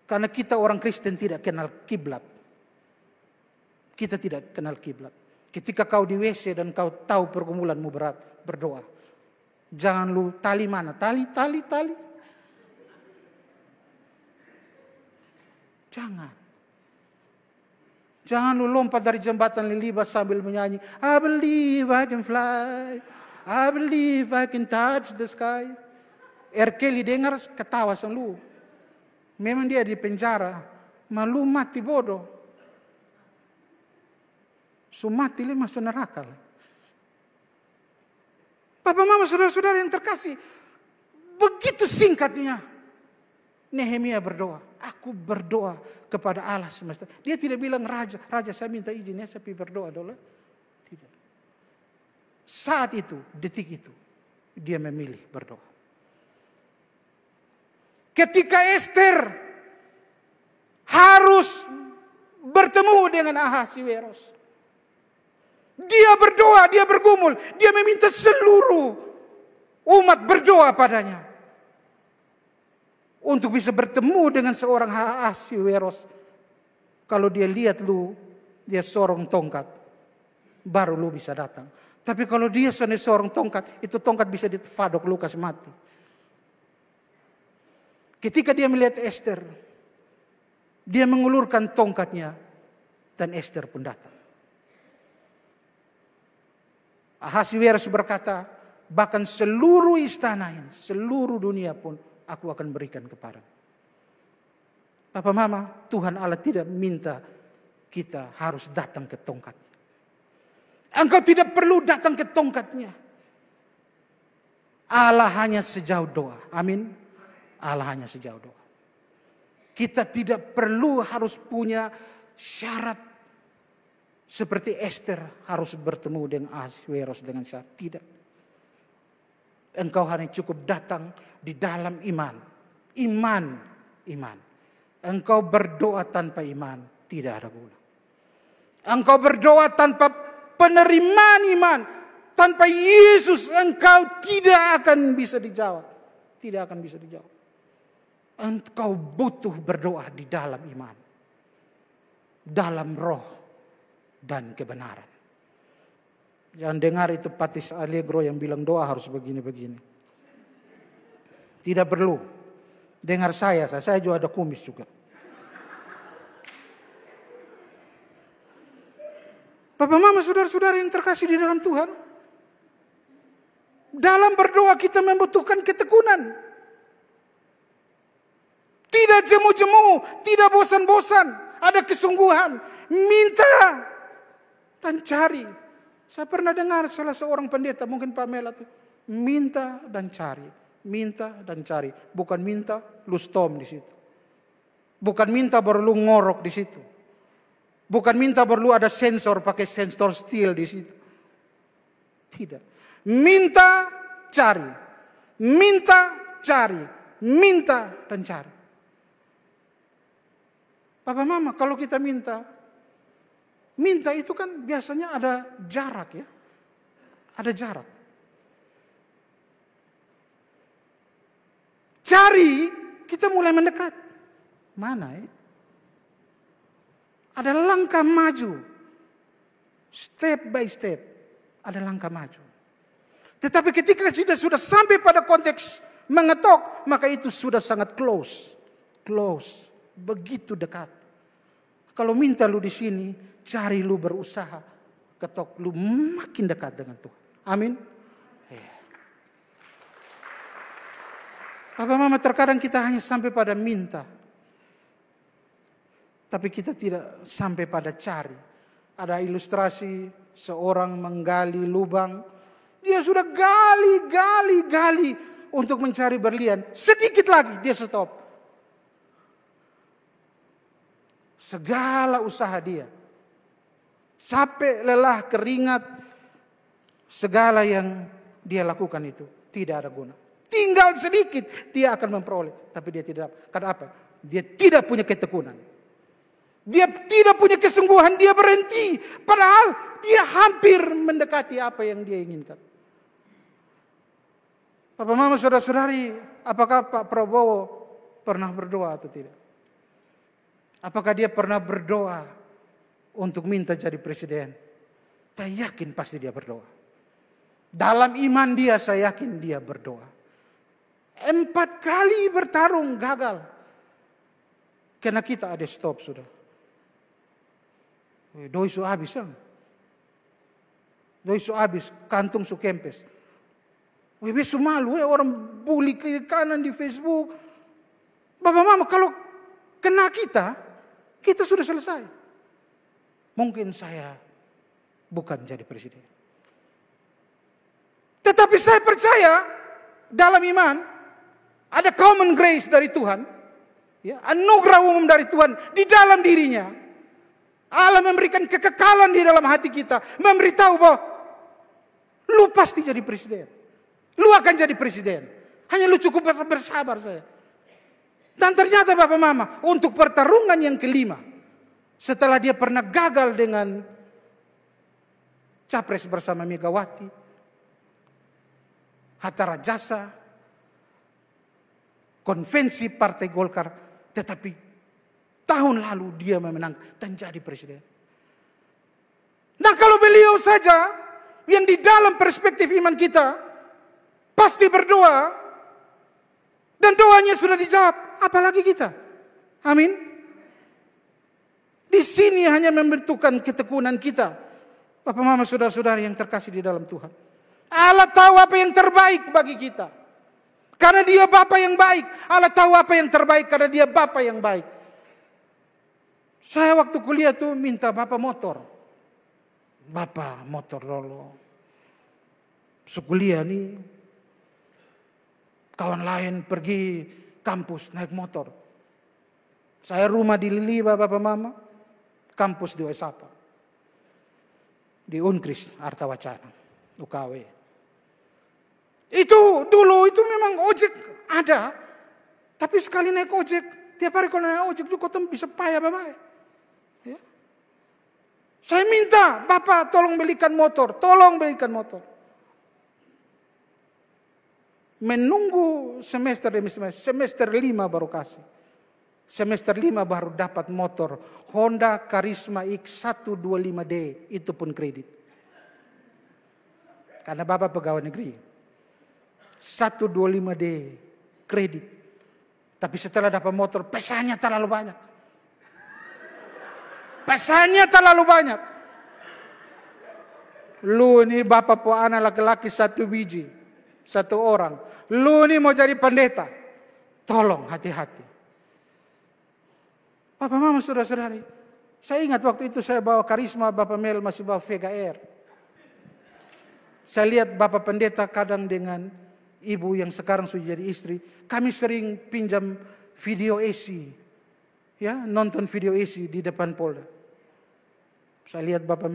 Karena kita orang Kristen tidak kenal kiblat. Kita tidak kenal kiblat. Ketika kau di WC dan kau tahu pergumulanmu berat, berdoa. Jangan lu tali mana? Tali. Jangan lu lompat dari jembatan Lilibas sambil menyanyi, I believe I can fly, I believe I can touch the sky. Kelly dengar ketawa sama lu. Memang dia di penjara, malu mati bodoh. Mati masuk neraka. Papa Mama saudara-saudara yang terkasih, begitu singkatnya Nehemia berdoa. Aku berdoa kepada Allah semesta. Dia tidak bilang raja saya minta izin ya, saya berdoa dulu. Tidak. Saat itu, detik itu, dia memilih berdoa. Ketika Esther harus bertemu dengan Ahasiweros, dia berdoa, dia bergumul, dia meminta seluruh umat berdoa padanya. Untuk bisa bertemu dengan seorang Ahasiweros. Kalau dia lihat lu, dia sorong tongkat, baru lu bisa datang. Tapi kalau dia sorong tongkat, itu tongkat bisa ditfadok Lukas mati. Ketika dia melihat Esther, dia mengulurkan tongkatnya, dan Esther pun datang. Ahasiweros berkata, bahkan seluruh istana ini, seluruh dunia pun, aku akan berikan kepada. Papa Mama, Tuhan Allah tidak minta kita harus datang ke tongkatnya. Engkau tidak perlu datang ke tongkatnya. Allah hanya sejauh doa. Amin. Allah hanya sejauh doa. Kita tidak perlu harus punya syarat seperti Esther harus bertemu dengan Ahasiweros dengan syarat. Tidak. Engkau hanya cukup datang di dalam iman. Iman. Engkau berdoa tanpa iman, tidak ada guna. Engkau berdoa tanpa penerimaan iman, tanpa Yesus engkau tidak akan bisa dijawab. tidak akan bisa dijawab. Engkau butuh berdoa di dalam iman, dalam roh dan kebenaran. Jangan dengar itu Patis Allegro yang bilang doa harus begini-begini. Tidak perlu. Dengar saya juga ada kumis juga. Bapak, mama, saudara-saudara yang terkasih di dalam Tuhan, dalam berdoa kita membutuhkan ketekunan. Tidak jemu-jemu, tidak bosan-bosan, ada kesungguhan, minta dan cari. Saya pernah dengar salah seorang pendeta, mungkin Pak Mela tuh, minta dan cari, minta dan cari, bukan minta lu stom di situ, bukan minta baru lu ngorok di situ, bukan minta baru lu ada sensor pakai sensor steel di situ, tidak. Minta, cari, minta, cari, minta dan cari. Papa mama, kalau kita minta itu kan biasanya ada jarak ya. Ada jarak. Cari, kita mulai mendekat. Mana ya? Ada langkah maju. Step by step. Ada langkah maju. Tetapi ketika kita sudah sampai pada konteks mengetok, maka itu sudah sangat close. Close. Begitu dekat. Kalau minta lu di sini, cari lu berusaha, ketok lu makin dekat dengan Tuhan. Amin. Papa mama, terkadang kita hanya sampai pada minta, tapi kita tidak sampai pada cari. Ada ilustrasi seorang menggali lubang, dia sudah gali untuk mencari berlian. Sedikit lagi dia stop. Segala usaha dia, capek, lelah, keringat, segala yang dia lakukan itu tidak ada guna. Tinggal sedikit dia akan memperoleh, tapi dia tidak. Karena apa? Dia tidak punya ketekunan. Dia tidak punya kesungguhan, dia berhenti. Padahal dia hampir mendekati apa yang dia inginkan. Bapak mama, saudara-saudari, apakah Pak Prabowo pernah berdoa atau tidak? Apakah dia pernah berdoa untuk minta jadi presiden? Saya yakin pasti dia berdoa. Dalam iman dia, saya yakin dia berdoa. 4 kali bertarung gagal. Karena kita ada stop sudah. Doi su habis ya. Doi su habis, kantung su kempes. Webe su malu, orang bully kiri kanan di Facebook. Bapak mama, kalau kena kita sudah selesai. Mungkin saya bukan jadi presiden. Tetapi saya percaya dalam iman ada common grace dari Tuhan. Ya, anugerah umum dari Tuhan di dalam dirinya. Allah memberikan kekekalan di dalam hati kita. Memberitahu bahwa lu pasti jadi presiden. Lu akan jadi presiden. Hanya lu cukup bersabar saya. Dan ternyata Bapak Mama, untuk pertarungan yang kelima, setelah dia pernah gagal dengan capres bersama Megawati, Hatta Rajasa, konvensi Partai Golkar, tetapi tahun lalu dia memenang dan jadi presiden. Nah, kalau beliau saja yang di dalam perspektif iman kita pasti berdoa, dan doanya sudah dijawab, apalagi kita. Amin. Di sini hanya membentukkan ketekunan kita. Bapak mama, saudara-saudara yang terkasih di dalam Tuhan. Allah tahu apa yang terbaik bagi kita. Karena dia Bapa yang baik. Allah tahu apa yang terbaik karena dia Bapa yang baik. Saya waktu kuliah tuh minta Bapak motor. Bapak motor dulu. Sekuliah nih. Kawan lain pergi kampus naik motor. Saya rumah di Lili, Bapak Mama. Kampus di Wesapa. Di Unkris, Arta Wacana, UKW. Itu dulu itu memang ojek ada. Tapi sekali naik ojek, tiap hari kalau naik ojek juga kau bisa payah Bapak. Ya. Saya minta, Bapak tolong belikan motor. Tolong belikan motor. Menunggu semester demi semester. Semester 5 baru kasih. Semester 5 baru dapat motor Honda Karisma X125D. Itu pun kredit. Karena Bapak pegawai negeri. 125D kredit. Tapi setelah dapat motor, pesannya terlalu banyak. Pesannya terlalu banyak. Lu ini bapak po anak laki-laki 1 biji. 1 orang. Lu ini mau jadi pendeta. Tolong hati-hati. Bapak mama saudara-saudari. Saya ingat waktu itu saya bawa Karisma, Bapak Mel masih bawa Vega Air. Saya lihat Bapak pendeta kadang dengan ibu yang sekarang sudah jadi istri. Kami sering pinjam video AC. Ya, nonton video AC di depan Polda. Saya lihat Bapak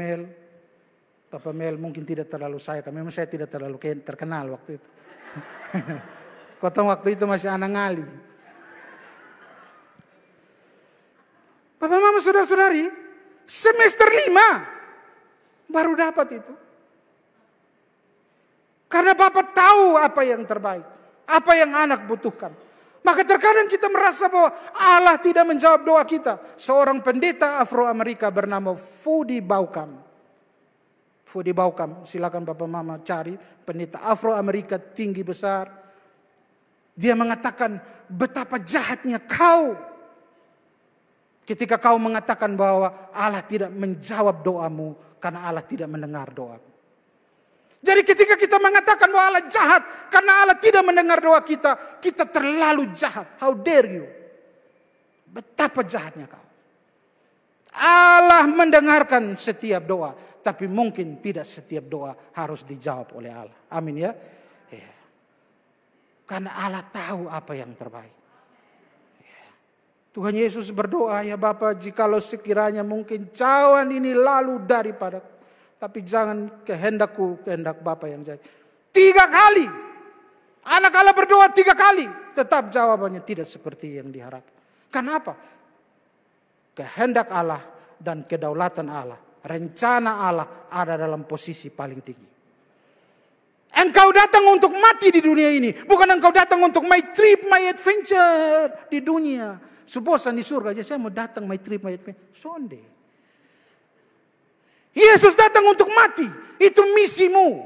Mel mungkin tidak terlalu saya, memang saya tidak terlalu terkenal waktu itu. Kotong waktu itu masih anak ngali. Bapak mama saudara-saudari, semester 5 baru dapat itu. Karena Bapak tahu apa yang terbaik, apa yang anak butuhkan. Maka terkadang kita merasa bahwa Allah tidak menjawab doa kita. Seorang pendeta Afro-Amerika bernama Fudi Baukam. Fudi Baukam, silakan Bapak Mama cari. Pendeta Afro-Amerika tinggi besar. Dia mengatakan betapa jahatnya kau. Ketika kau mengatakan bahwa Allah tidak menjawab doamu. Karena Allah tidak mendengar doamu. Jadi ketika kita mengatakan bahwa Allah jahat karena Allah tidak mendengar doa kita, kita terlalu jahat. How dare you? Betapa jahatnya kau. Allah mendengarkan setiap doa, tapi mungkin tidak setiap doa harus dijawab oleh Allah. Amin ya. Ya. Karena Allah tahu apa yang terbaik. Ya. Tuhan Yesus berdoa, ya Bapa, jikalau sekiranya mungkin cawan ini lalu daripadaku. Tapi jangan kehendakku, kehendak Bapa yang jadi. 3 kali. Anak Allah berdoa 3 kali. Tetap jawabannya tidak seperti yang diharapkan. Kenapa? Kehendak Allah dan kedaulatan Allah. Rencana Allah ada dalam posisi paling tinggi. Engkau datang untuk mati di dunia ini. Bukan engkau datang untuk my trip, my adventure di dunia. Subosan di surga aja saya mau datang my trip, my adventure. Sonde. Yesus datang untuk mati. Itu misimu.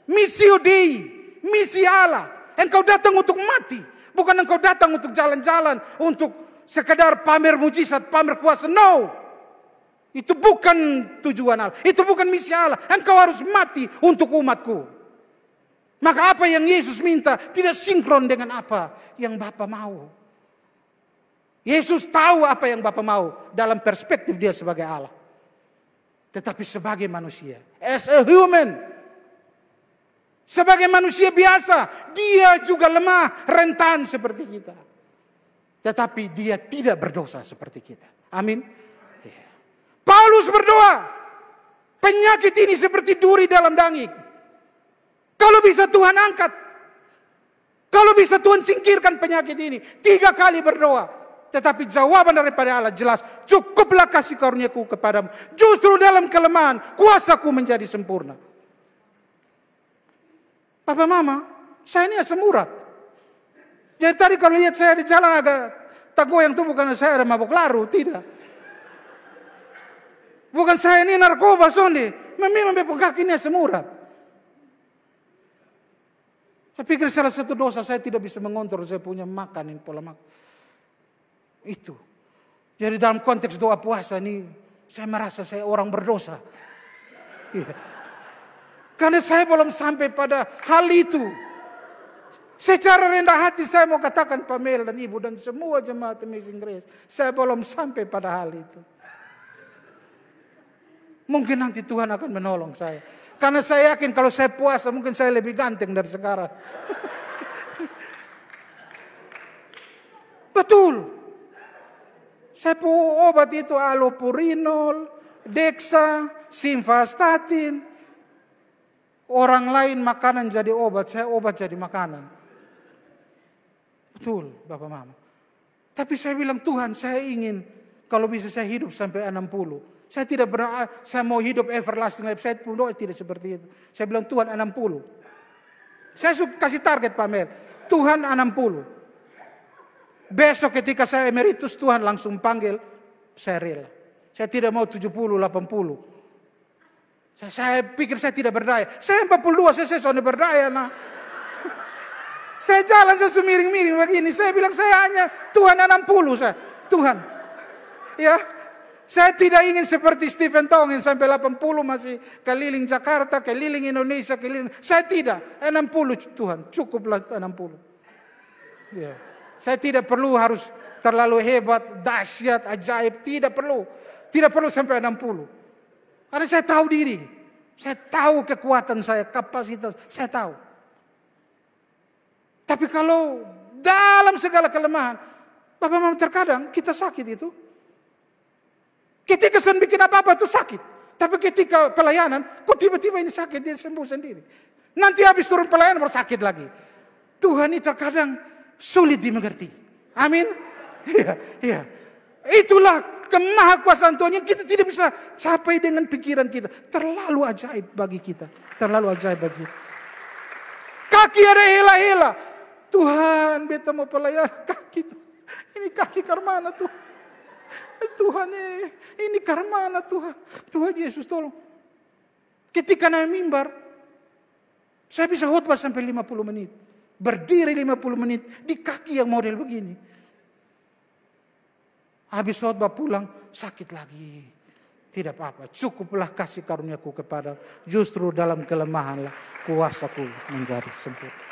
Missio Dei. Misi Allah. Engkau datang untuk mati. Bukan engkau datang untuk jalan-jalan. Untuk sekedar pamer mujizat, pamer kuasa. No. Itu bukan tujuan Allah. Itu bukan misi Allah. Engkau harus mati untuk umatku. Maka apa yang Yesus minta tidak sinkron dengan apa yang Bapa mau. Yesus tahu apa yang Bapa mau dalam perspektif dia sebagai Allah. Tetapi sebagai manusia, as a human, sebagai manusia biasa, dia juga lemah, rentan seperti kita. Tetapi dia tidak berdosa seperti kita. Amin. Ya. Paulus berdoa, penyakit ini seperti duri dalam daging. Kalau bisa Tuhan angkat, kalau bisa Tuhan singkirkan penyakit ini. 3 kali berdoa. Tetapi jawaban daripada Allah jelas. Cukuplah kasih karuniaku kepadamu. Justru dalam kelemahan kuasaku menjadi sempurna. Papa mama, saya ini asam urat. Jadi tadi kalau lihat saya di jalan agak tak goyang itu bukan saya ada mabuk laru. Tidak. Bukan saya ini narkoba sonde. Memang bepung kaki ini asam urat. Saya pikir salah satu dosa saya tidak bisa mengontrol. Saya punya makan ini pola makan. Itu. Jadi dalam konteks doa puasa ini saya merasa saya orang berdosa. Ya. Karena saya belum sampai pada hal itu. Secara rendah hati saya mau katakan Pamel dan Ibu dan semua jemaat Amazing Grace. Saya belum sampai pada hal itu. Mungkin nanti Tuhan akan menolong saya. Karena saya yakin kalau saya puasa mungkin saya lebih ganteng dari sekarang. Betul. Saya obat itu allopurinol, Dexa, simvastatin. Orang lain makanan jadi obat, saya obat jadi makanan. Betul, Bapak Mama. Tapi saya bilang Tuhan, saya ingin kalau bisa saya hidup sampai 60. Saya tidak pernah, saya mau hidup everlasting life. Saya pun doa tidak seperti itu. Saya bilang Tuhan 60. Saya kasih target Pak Mel. Tuhan 60. Besok ketika saya emeritus Tuhan langsung panggil, saya rela. Saya tidak mau 70, 80. Saya pikir saya tidak berdaya. Saya 42, saya sudah berdaya. Nah. Saya jalan, saya semiring-miring begini. Saya bilang saya hanya Tuhan 60 saya. Tuhan. Ya. Saya tidak ingin seperti Stephen Tong yang sampai 80 masih keliling Jakarta, keliling Indonesia, keliling. Saya tidak. 60 Tuhan, cukuplah 60. Ya. Saya tidak perlu harus terlalu hebat, dahsyat, ajaib. Tidak perlu. Tidak perlu sampai 60. Karena saya tahu diri. Saya tahu kekuatan saya, kapasitas. Saya tahu. Tapi kalau dalam segala kelemahan, Bapak Mama terkadang kita sakit itu. Ketika sedang bikin apa-apa itu sakit. Tapi ketika pelayanan, kok tiba-tiba ini sakit, dia sembuh sendiri. Nanti habis turun pelayanan baru sakit lagi. Tuhan ini terkadang sulit dimengerti. Amin. Iya. Itulah kemahakuasaan Tuhan yang kita tidak bisa capai dengan pikiran kita. Terlalu ajaib bagi kita. Terlalu ajaib bagi kita. Kaki ada hela-hela. Tuhan, beta mau pelayanan kaki tuh. Ini kaki karmana tuh. Tuhan, ini karmana Tuhan. Tuhan Yesus tolong. Ketika naik mimbar, saya bisa khotbah sampai 50 menit. Berdiri 50 menit di kaki yang model begini. Habis khotbah pulang, sakit lagi. Tidak apa-apa, cukuplah kasih karuniaku kepada. Justru dalam kelemahanlah kuasaku menjadi sempurna.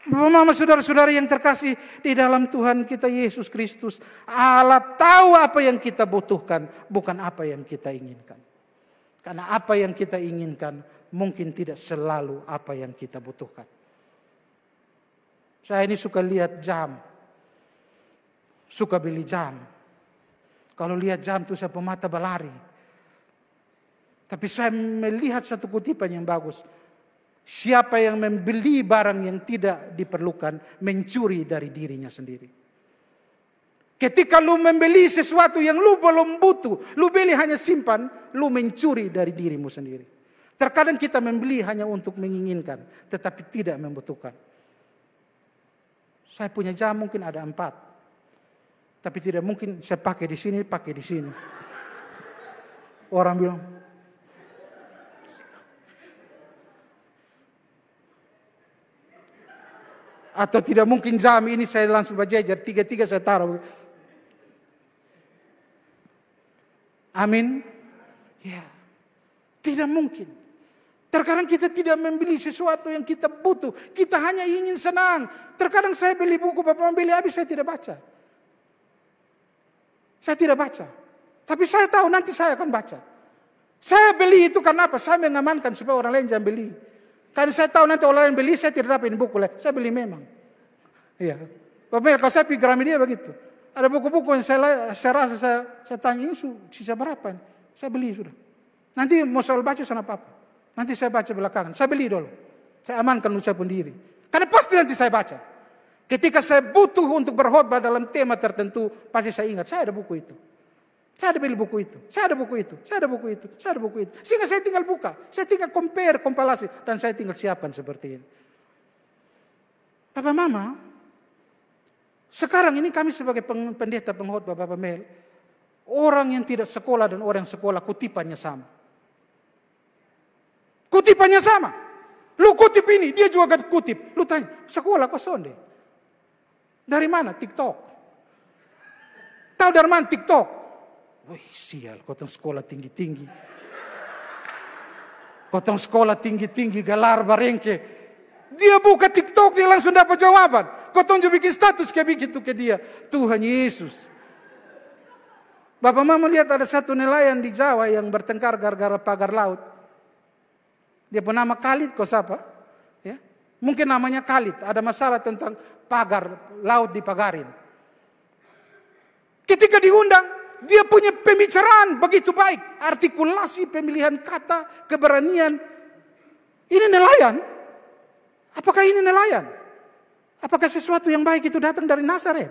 Bapak Mama, saudara-saudari yang terkasih di dalam Tuhan kita Yesus Kristus, Allah tahu apa yang kita butuhkan, bukan apa yang kita inginkan. Karena apa yang kita inginkan mungkin tidak selalu apa yang kita butuhkan. Saya ini suka lihat jam, suka beli jam. Kalau lihat jam itu saya pemata berlari. Tapi saya melihat satu kutipan yang bagus. Siapa yang membeli barang yang tidak diperlukan, mencuri dari dirinya sendiri. Ketika lu membeli sesuatu yang lu belum butuh, lu beli hanya simpan, lu mencuri dari dirimu sendiri. Terkadang kita membeli hanya untuk menginginkan, tetapi tidak membutuhkan. Saya punya jam mungkin ada 4. Tapi tidak mungkin saya pakai di sini, pakai di sini. Orang bilang, atau tidak mungkin jam ini saya langsung berjejer, 3-3 saya taruh. Amin. Ya. Tidak mungkin. Terkadang kita tidak membeli sesuatu yang kita butuh. Kita hanya ingin senang. Terkadang saya beli buku, Bapak beli habis saya tidak baca. Saya tidak baca. Tapi saya tahu nanti saya akan baca. Saya beli itu karena apa? Saya mengamankan supaya orang lain jangan beli. Karena saya tahu nanti orang lain beli, saya tidak dapat ini buku. Saya beli memang. Iya. Bapak, kalau saya pergi Gramedia begitu. Ada buku-buku yang saya rasa saya tanya, ini sisa berapa? Saya beli sudah. Nanti mau soal baca sana apa-apa. Nanti saya baca belakangan. Saya beli dulu. Saya amankan saya pun diri. Karena pasti nanti saya baca. Ketika saya butuh untuk berkhotbah dalam tema tertentu, pasti saya ingat, saya ada buku itu. Saya ada beli buku itu, saya ada buku itu, saya ada buku itu, saya ada buku itu. Sehingga saya tinggal buka, saya tinggal compare, kompilasi, dan saya tinggal siapkan seperti ini. Bapak Mama, sekarang ini kami sebagai pendeta pengkhotbah Bapak Mel, orang yang tidak sekolah dan orang yang sekolah kutipannya sama. Kutipannya sama. Lu kutip ini, dia juga kutip. Lu tanya, sekolah kok sonde? Dari mana? TikTok. Tahu dari mana TikTok? Wih, sial, kotong sekolah tinggi-tinggi. Kotong sekolah tinggi-tinggi, gelar barengke. Dia buka TikTok, dia langsung dapat jawaban. Kotong juga bikin status kayak begitu ke dia. Tuhan Yesus. Bapak Mama lihat ada satu nelayan di Jawa yang bertengkar gara-gara pagar laut. Dia bernama Khalid, kok siapa? Ya? Mungkin namanya Khalid. Ada masalah tentang pagar laut dipagarin. Ketika diundang, dia punya pembicaraan begitu baik. Artikulasi, pemilihan kata, keberanian. Ini nelayan. Apakah ini nelayan? Apakah sesuatu yang baik itu datang dari Nazaret?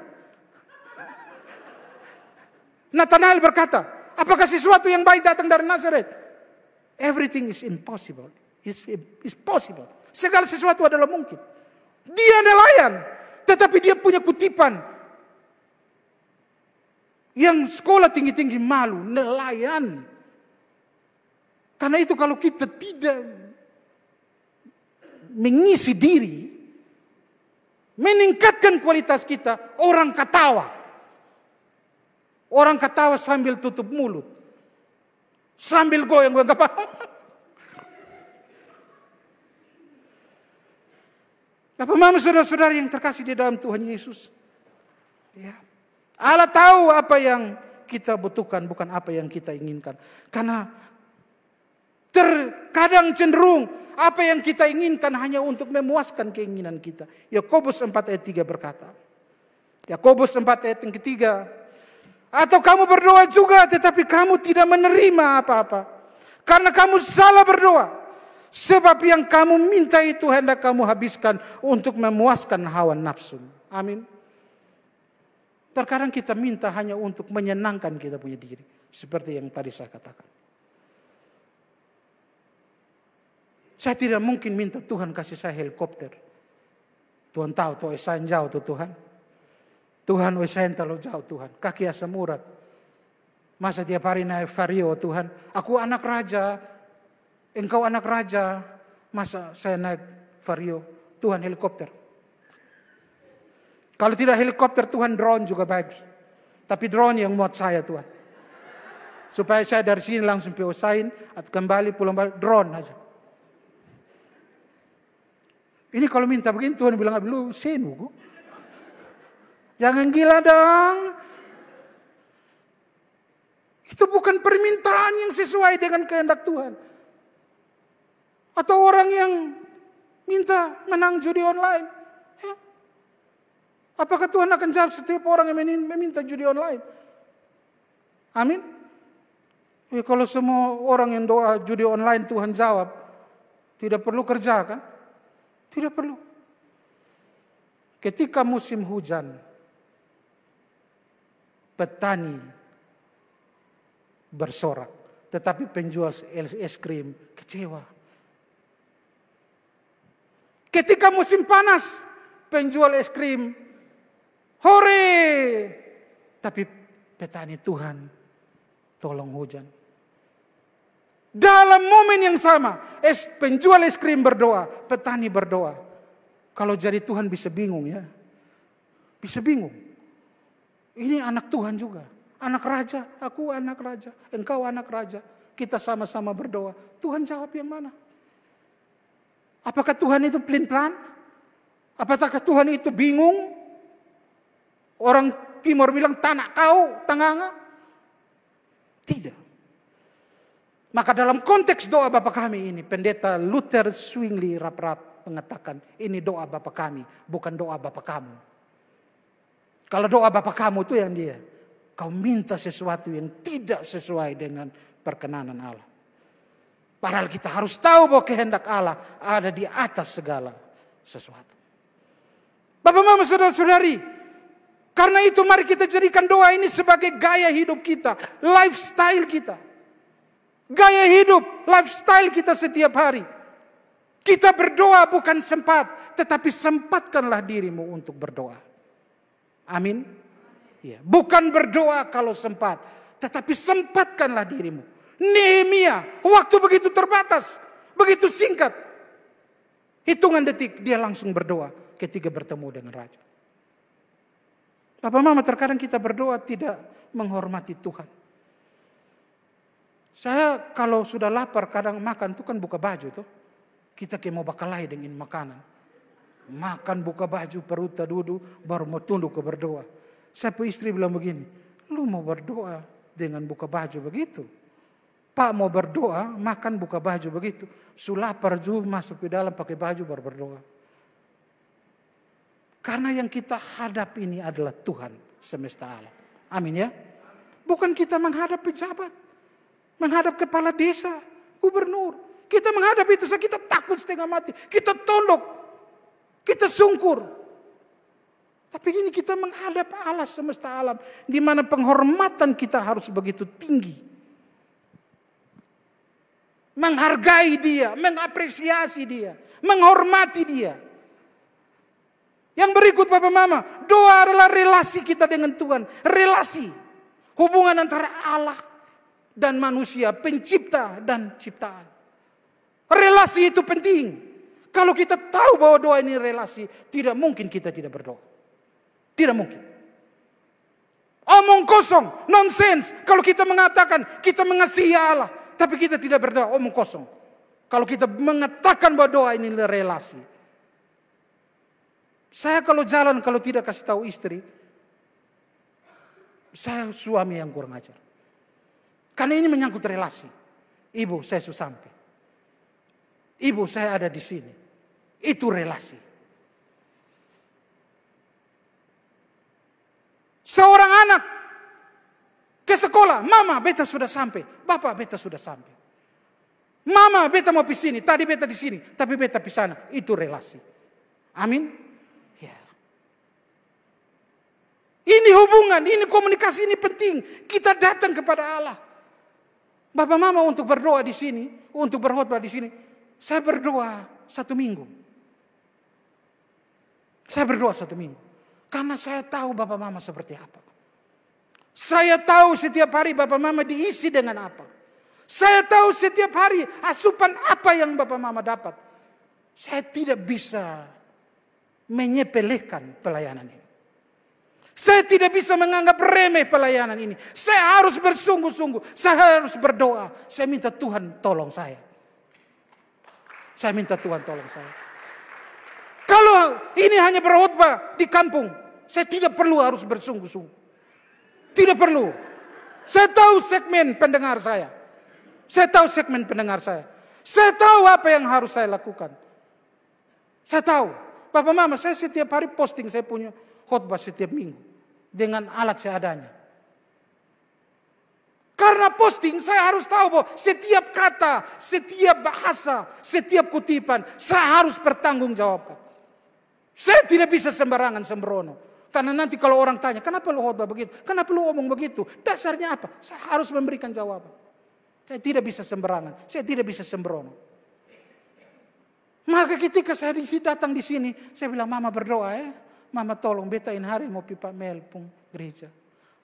Nathanael berkata, apakah sesuatu yang baik datang dari Nazaret? Everything is impossible. It's possible. Segala sesuatu adalah mungkin. Dia nelayan, tetapi dia punya kutipan. Yang sekolah tinggi-tinggi malu, nelayan. Karena itu kalau kita tidak mengisi diri, meningkatkan kualitas kita, orang ketawa. Orang ketawa sambil tutup mulut. Sambil goyang-goyang kepala. Apa mama saudara-saudara yang terkasih di dalam Tuhan Yesus? Ya. Allah tahu apa yang kita butuhkan, bukan apa yang kita inginkan. Karena terkadang cenderung apa yang kita inginkan hanya untuk memuaskan keinginan kita. Yakobus 4 ayat 3 berkata. Yakobus 4 ayat yang ketiga. Atau kamu berdoa juga tetapi kamu tidak menerima apa-apa. Karena kamu salah berdoa. Sebab yang kamu minta itu hendak kamu habiskan untuk memuaskan hawa nafsu. Amin. Terkadang kita minta hanya untuk menyenangkan kita punya diri. Seperti yang tadi saya katakan. Saya tidak mungkin minta Tuhan kasih saya helikopter. Tuhan tahu, tuh saya jauh tuh Tuhan. Tuhan, saya terlalu jauh Tuhan. Kaki asam urat. Masa tiap hari naik vario Tuhan. Aku anak raja. Engkau anak raja. Masa saya naik vario. Tuhan helikopter. Kalau tidak helikopter Tuhan drone juga bagus. Tapi drone yang muat saya Tuhan. Supaya saya dari sini langsung piosain. Atau kembali pulang balik drone aja. Ini kalau minta begini Tuhan bilang, lu senu. Jangan gila dong. Itu bukan permintaan yang sesuai dengan kehendak Tuhan. Atau orang yang minta menang judi online. Ya. Apakah Tuhan akan jawab setiap orang yang meminta judi online? Amin. Ya, kalau semua orang yang doa judi online Tuhan jawab. Tidak perlu kerja kan? Tidak perlu. Ketika musim hujan. Petani bersorak. Tetapi penjual es krim kecewa. Ketika musim panas, penjual es krim, hore. Tapi petani Tuhan, tolong hujan. Dalam momen yang sama, penjual es krim berdoa, petani berdoa. Kalau jadi Tuhan bisa bingung ya. Bisa bingung. Ini anak Tuhan juga. Anak raja, aku anak raja, engkau anak raja. Kita sama-sama berdoa. Tuhan jawab yang mana? Apakah Tuhan itu pelin-pelan? Apakah Tuhan itu bingung? Orang Timur bilang tanah kau, tanganga. Tidak. Maka dalam konteks doa Bapa kami ini, Pendeta Luther Zwingli Rapp mengatakan, ini doa Bapa kami, bukan doa Bapa kamu. Kalau doa Bapa kamu itu yang dia, kau minta sesuatu yang tidak sesuai dengan perkenanan Allah. Padahal kita harus tahu bahwa kehendak Allah ada di atas segala sesuatu. Bapak, mama, saudara-saudari. Karena itu mari kita jadikan doa ini sebagai gaya hidup kita. Lifestyle kita. Gaya hidup, lifestyle kita setiap hari. Kita berdoa bukan sempat. Tetapi sempatkanlah dirimu untuk berdoa. Amin. Ya, bukan berdoa kalau sempat. Tetapi sempatkanlah dirimu. Nehemia, waktu begitu terbatas, begitu singkat. Hitungan detik dia langsung berdoa ketika bertemu dengan raja. Bapak mama, terkadang kita berdoa tidak menghormati Tuhan. Saya kalau sudah lapar kadang makan itu kan buka baju tuh. Kita kayak mau bakalai dengan makanan. Makan buka baju perut duduk baru mau tunduk ke berdoa. Saya istri bilang begini, lu mau berdoa dengan buka baju begitu? Pak mau berdoa, makan buka baju begitu. Sulapar juga masuk ke dalam pakai baju baru berdoa. Karena yang kita hadap ini adalah Tuhan semesta alam. Amin ya. Bukan kita menghadap pejabat. Menghadap kepala desa, gubernur. Kita menghadap itu, kita takut setengah mati. Kita tunduk. Kita sungkur. Tapi ini kita menghadap Allah semesta alam. Di mana penghormatan kita harus begitu tinggi. menghargai dia, mengapresiasi dia, menghormati dia. Yang berikut Bapak Mama, doa adalah relasi kita dengan Tuhan. Relasi, hubungan antara Allah dan manusia, pencipta dan ciptaan. Relasi itu penting. Kalau kita tahu bahwa doa ini relasi, tidak mungkin kita tidak berdoa. Tidak mungkin. Omong kosong, nonsense. Kalau kita mengatakan kita mengasihi Allah, tapi kita tidak berdoa, omong kosong. Kalau kita mengatakan bahwa doa ini relasi. Saya kalau jalan, kalau tidak kasih tahu istri, saya suami yang kurang ajar. Karena ini menyangkut relasi. Ibu, saya sudah sampai. Ibu, saya ada di sini. Itu relasi. Seorang anak ke sekolah, mama, beta sudah sampai. Bapak, beta sudah sampai. Mama, beta mau di sini. Tadi beta di sini, tapi beta di sana. Itu relasi. Amin. Ini hubungan, ini komunikasi, ini penting. Kita datang kepada Allah. Bapak Mama untuk berdoa di sini, untuk berkhotbah di sini. Saya berdoa 1 minggu. Saya berdoa 1 minggu. Karena saya tahu Bapak Mama seperti apa. Saya tahu setiap hari Bapak Mama diisi dengan apa. Saya tahu setiap hari asupan apa yang Bapak Mama dapat. Saya tidak bisa menyepelekan pelayanan ini. Saya tidak bisa menganggap remeh pelayanan ini. Saya harus bersungguh-sungguh. Saya harus berdoa. Saya minta Tuhan tolong saya. Saya minta Tuhan tolong saya. Kalau ini hanya berkhotbah di kampung, saya tidak perlu harus bersungguh-sungguh. Tidak perlu. Saya tahu segmen pendengar saya. Saya tahu segmen pendengar saya. Saya tahu apa yang harus saya lakukan. Saya tahu. Bapak Mama, saya setiap hari posting saya punya khotbah setiap minggu dengan alat seadanya. Karena posting saya harus tahu bahwa setiap kata, setiap bahasa, setiap kutipan saya harus bertanggung jawabkan. Saya tidak bisa sembarangan sembrono. Karena nanti kalau orang tanya, kenapa lu khotbah begitu? Kenapa lu ngomong begitu? Dasarnya apa? Saya harus memberikan jawaban. Saya tidak bisa sembarangan. Saya tidak bisa sembrono. Maka ketika saya datang di sini, saya bilang, Mama berdoa ya. Mama tolong betain hari mau pipa melpung gereja.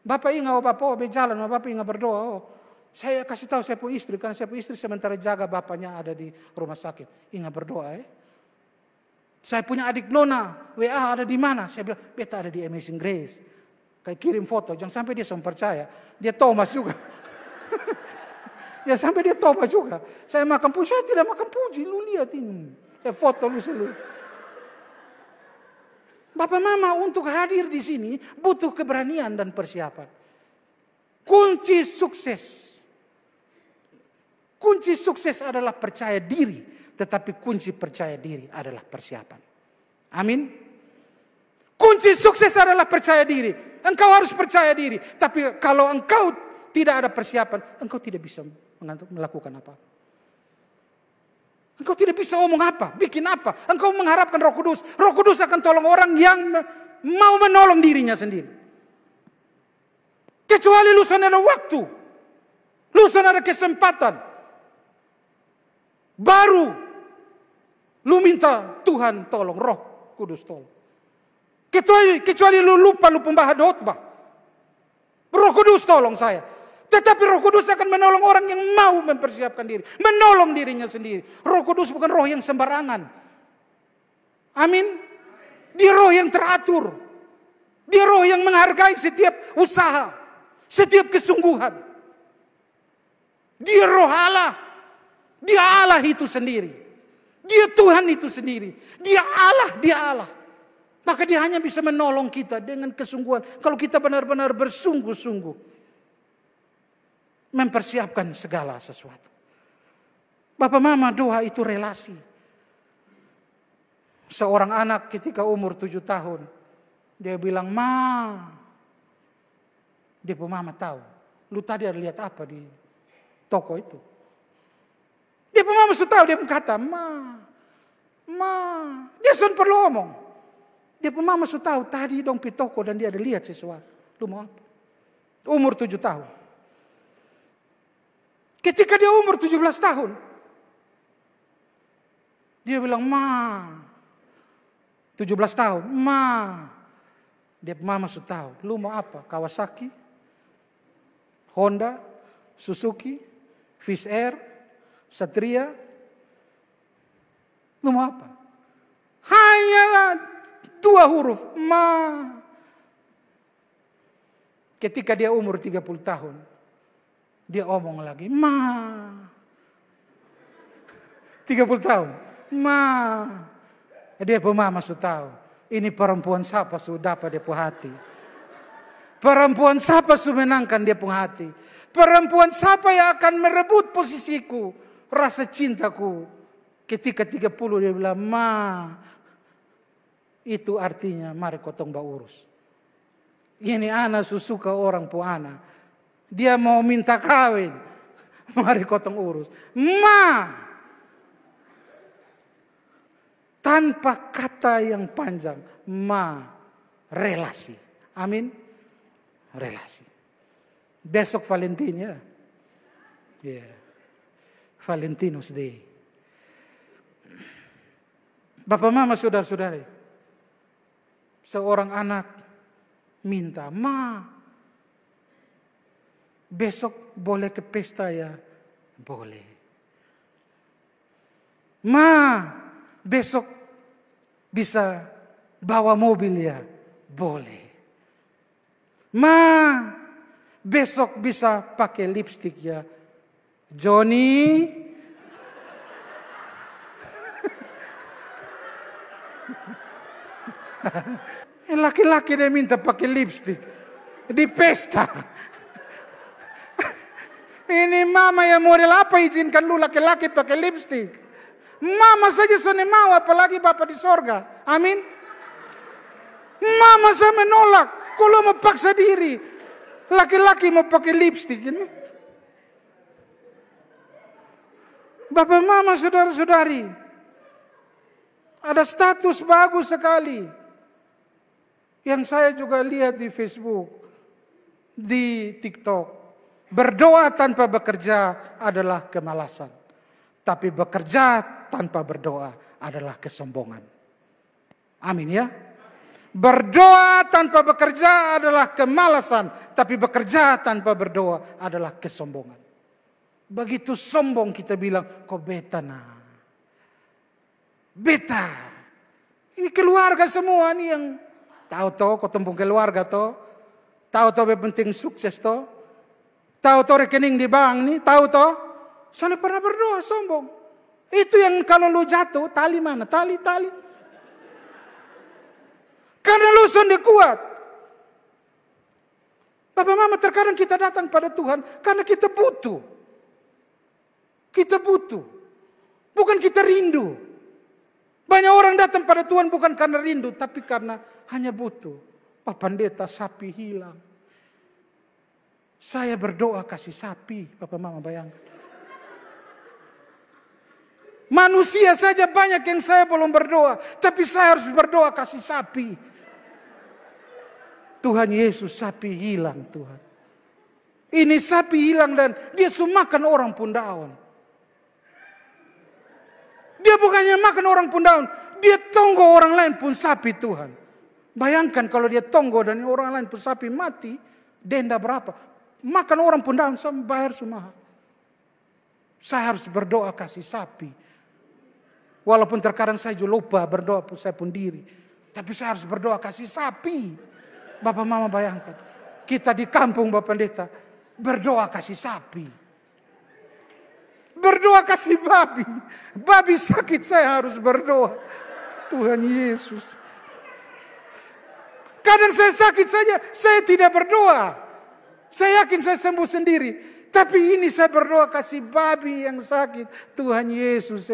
Bapak ingat bapak berjalan, bapak ingat berdoa. Oh, saya kasih tahu saya punya istri, karena saya punya istri sementara jaga bapaknya ada di rumah sakit. Ingat berdoa ya. Saya punya adik Nona, WA ada di mana? Saya bilang, beta ada di Amazing Grace. Kayak kirim foto, jangan sampai dia sempat percaya. Dia Thomas juga. Ya sampai dia Thomas juga. Saya makan puji, saya tidak makan puji. Lu lihat ini. Saya foto lu selalu. Bapak Mama untuk hadir di sini butuh keberanian dan persiapan. Kunci sukses adalah percaya diri, tetapi kunci percaya diri adalah persiapan. Amin. Kunci sukses adalah percaya diri. Engkau harus percaya diri, tapi kalau engkau tidak ada persiapan, engkau tidak bisa melakukan apa. Engkau tidak bisa omong apa, bikin apa. Engkau mengharapkan Roh Kudus. Roh Kudus akan tolong orang yang mau menolong dirinya sendiri. Kecuali lu sana ada waktu. Lu sana ada kesempatan. Baru lu minta Tuhan tolong, Roh Kudus tolong. Kecuali lu lupa lu pembahas khotbah. Roh Kudus tolong saya. Tetapi Roh Kudus akan menolong orang yang mau mempersiapkan diri. Menolong dirinya sendiri. Roh Kudus bukan roh yang sembarangan. Amin. Dia roh yang teratur. Dia roh yang menghargai setiap usaha. Setiap kesungguhan. Dia roh Allah. Dia Allah itu sendiri. Dia Tuhan itu sendiri. Dia Allah. Maka dia hanya bisa menolong kita dengan kesungguhan. Kalau kita benar-benar bersungguh-sungguh. Mempersiapkan segala sesuatu. Bapak Mama, doa itu relasi. Seorang anak ketika umur 7 tahun. Dia bilang, Ma. Dia pun Mama tahu. Lu tadi ada lihat apa di toko itu? Dia pun Mama sudah tahu. Dia pun kata, Ma. Dia sudah perlu ngomong. Dia pun Mama sudah tahu. Tadi dong di toko dan dia ada lihat sesuatu. Lu mau apa? Umur 7 tahun. Ketika dia umur 17 tahun, Dia bilang, "Ma." 17 tahun, "Ma." Dia mama sudah tahu, "Lu mau apa? Kawasaki, Honda, Suzuki, Fish Air, Satria. Lu mau apa?" Hanyalah 2 huruf, "Ma." Ketika dia umur 30 tahun, dia omong lagi, "Ma." 30 tahun, "Ma." Dia pun mama sudah tahu, ini perempuan siapa sudah dapat dia pun hati. Perempuan siapa sudah menangkan dia pun hati. Perempuan siapa yang akan merebut posisiku, rasa cintaku. Ketika 30 dia bilang, "Ma." Itu artinya mari kotong ba urus. Ini ana susuka orang pu ana. Dia mau minta kawin. Mari kotong urus. Ma. Tanpa kata yang panjang. Ma. Relasi. Amin. Relasi. Besok Valentin ya. Yeah. Valentino's Day. Bapak mama saudara-saudari. Seorang anak minta, "Ma, besok boleh ke pesta ya?" Boleh. "Ma, besok bisa bawa mobil ya?" Boleh. "Ma, besok bisa pakai lipstik ya?" Johnny. Laki-laki dia minta pakai lipstik di pesta. Ini mama yang model apa izinkan lu laki-laki pakai lipstik? Mama saja sana mau, apalagi Bapak di sorga. Amin. Mama saya menolak. Kalau mau paksa diri, laki-laki mau pakai lipstik ini. Bapak mama saudara-saudari, ada status bagus sekali yang saya juga lihat di Facebook, di TikTok. Berdoa tanpa bekerja adalah kemalasan. Tapi bekerja tanpa berdoa adalah kesombongan. Amin ya. Berdoa tanpa bekerja adalah kemalasan. Tapi bekerja tanpa berdoa adalah kesombongan. Begitu sombong kita bilang, "Kok beta nah. Beta. Ini keluarga semua nih yang tahu kau tembung keluarga toh. Tahu penting sukses toh. Tahu rekening di bank nih, tahu toh. Soalnya pernah berdoa sombong. Itu yang kalau lu jatuh, tali mana? Tali. Karena lu sonde kuat. Bapak mama terkadang kita datang pada Tuhan karena kita butuh. Kita butuh. Bukan kita rindu. Banyak orang datang pada Tuhan bukan karena rindu, tapi karena hanya butuh. Pak Pendeta, sapi hilang. Saya berdoa kasih sapi, Bapak Mama bayangkan. Manusia saja banyak yang saya belum berdoa, tapi saya harus berdoa kasih sapi. Tuhan Yesus, sapi hilang Tuhan. Ini sapi hilang dan dia makan orang pun daun. Dia bukannya makan orang pun daun, dia tonggo orang lain pun sapi Tuhan. Bayangkan kalau dia tonggo dan orang lain pun sapi mati, denda berapa? Makan orang pun daun sama bayar semua. Saya harus berdoa kasih sapi. Walaupun terkadang saya juga lupa berdoa saya pun diri. Tapi saya harus berdoa kasih sapi. Bapak mama bayangkan. Kita di kampung Bapak Pendeta. Berdoa kasih sapi. Berdoa kasih babi. Babi sakit saya harus berdoa. Tuhan Yesus. Kadang saya sakit saja. Saya tidak berdoa. Saya yakin saya sembuh sendiri. Tapi ini saya berdoa kasih babi yang sakit. Tuhan Yesus.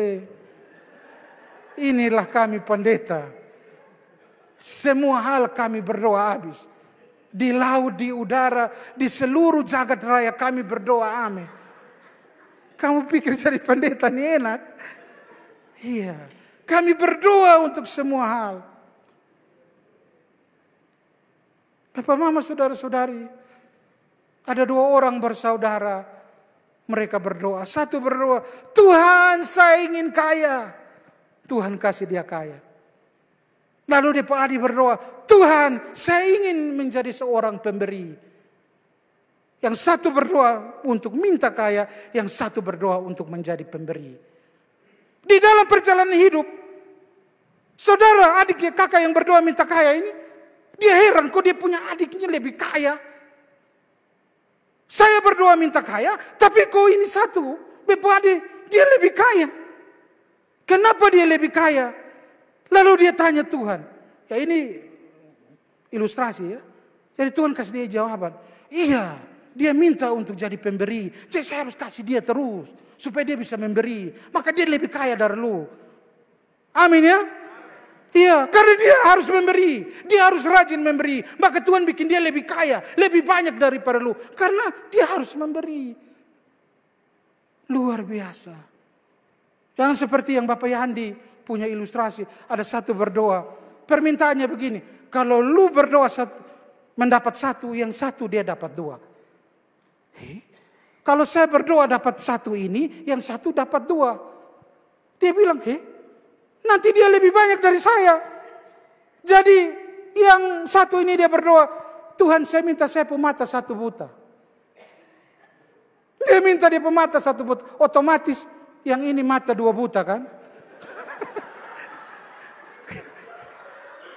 Inilah kami pendeta. Semua hal kami berdoa habis. Di laut, di udara, di seluruh jagat raya kami berdoa amin. Kamu pikir jadi pendeta ini enak? Iya. Kami berdoa untuk semua hal. Bapak mama saudara-saudari. Ada 2 orang bersaudara. Mereka berdoa. Satu berdoa, "Tuhan saya ingin kaya." Tuhan kasih dia kaya. Lalu dia Pak Adi berdoa, Tuhan saya ingin menjadi seorang pemberi. Yang satu berdoa untuk minta kaya, yang satu berdoa untuk menjadi pemberi. Di dalam perjalanan hidup, saudara, adik, kakak yang berdoa minta kaya ini, dia heran kok dia punya adiknya lebih kaya. Saya berdoa minta kaya, tapi kok ini satu, Bapak Adi, dia lebih kaya. Kenapa dia lebih kaya? Lalu dia tanya Tuhan. Ya ini ilustrasi ya. Jadi Tuhan kasih dia jawaban. Iya, dia minta untuk jadi pemberi. Jadi saya harus kasih dia terus. Supaya dia bisa memberi. Maka dia lebih kaya dari lu. Amin ya. Iya, karena dia harus memberi. Dia harus rajin memberi. Maka Tuhan bikin dia lebih kaya. Lebih banyak daripada lu. Karena dia harus memberi. Luar biasa. Jangan seperti yang Bapak Yandi punya ilustrasi. Ada satu berdoa. Permintaannya begini. Kalau lu berdoa mendapat satu, yang satu dia dapat dua. Kalau saya berdoa dapat satu ini, yang satu dapat dua. Dia bilang, nanti dia lebih banyak dari saya. Jadi yang satu ini dia berdoa, Tuhan saya minta saya pemata satu buta. Dia minta dia pemata satu buta. Otomatis yang ini mata dua buta kan.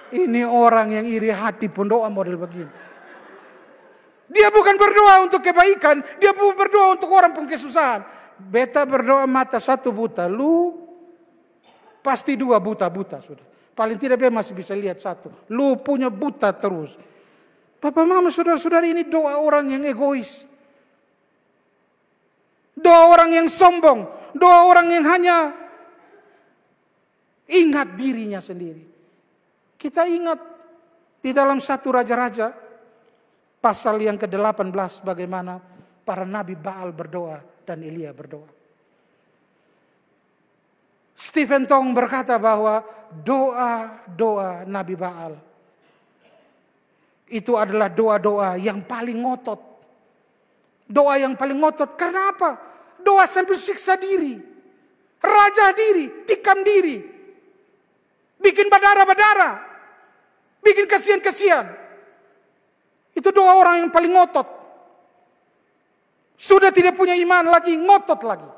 Ini orang yang iri hati pun doa model begini. Dia bukan berdoa untuk kebaikan. Dia berdoa untuk orang pun kesusahan. Beta berdoa mata satu buta. Lu pasti dua buta-buta sudah. Paling tidak dia masih bisa lihat satu. Lu punya buta terus. Bapak mama saudara-saudari, ini doa orang yang egois. Doa orang yang sombong. Doa orang yang hanya ingat dirinya sendiri. Kita ingat di dalam 1 Raja-Raja pasal yang ke-18 bagaimana para nabi Baal berdoa dan Elia berdoa. Stephen Tong berkata bahwa doa-doa nabi Baal itu adalah doa-doa yang paling ngotot. Doa yang paling ngotot karena apa? Doa sampai siksa diri, raja diri, tikam diri, bikin berdarah-berdarah. Bikin kasihan-kasihan. Itu doa orang yang paling ngotot. Sudah tidak punya iman lagi, ngotot lagi.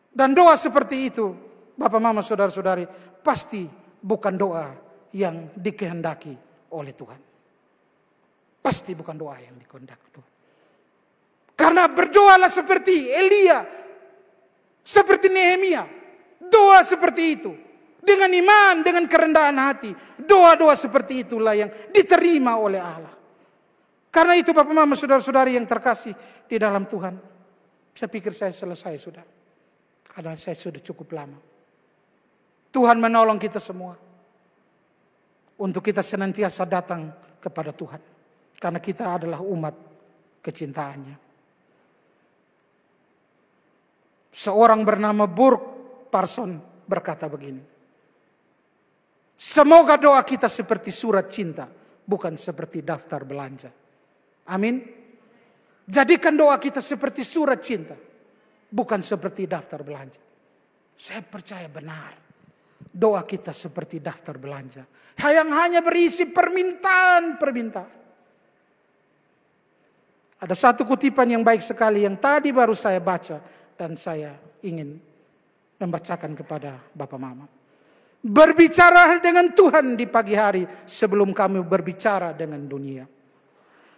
Dan doa seperti itu, Bapak Mama saudara-saudari, pasti bukan doa yang dikehendaki oleh Tuhan. Pasti bukan doa yang dikehendaki Tuhan. Karena berdoalah seperti Elia, seperti Nehemia. Doa seperti itu. Dengan iman, dengan kerendahan hati. Doa-doa seperti itulah yang diterima oleh Allah. Karena itu Bapak Mama saudara-saudari yang terkasih di dalam Tuhan. Saya pikir saya selesai sudah. Karena saya sudah cukup lama. Tuhan menolong kita semua. Untuk kita senantiasa datang kepada Tuhan. Karena kita adalah umat kecintaannya. Seorang bernama Burke Parson berkata begini. Semoga doa kita seperti surat cinta, bukan seperti daftar belanja. Amin. Jadikan doa kita seperti surat cinta, bukan seperti daftar belanja. Saya percaya benar. Doa kita seperti daftar belanja, yang hanya berisi permintaan-permintaan. Ada satu kutipan yang baik sekali yang tadi baru saya baca dan saya ingin membacakan kepada Bapak Mama. Berbicara dengan Tuhan di pagi hari sebelum kamu berbicara dengan dunia.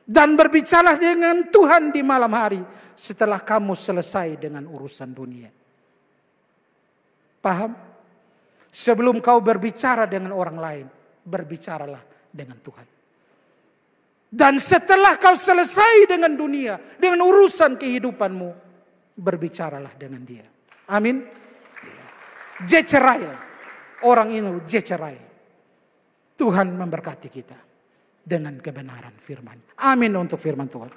Dan berbicara dengan Tuhan di malam hari setelah kamu selesai dengan urusan dunia. Paham? Sebelum kau berbicara dengan orang lain, berbicaralah dengan Tuhan. Dan setelah kau selesai dengan dunia, dengan urusan kehidupanmu, berbicaralah dengan Dia. Amin. Jezreel. Orang ini Jezreel. Tuhan memberkati kita dengan kebenaran firman. Amin untuk firman Tuhan.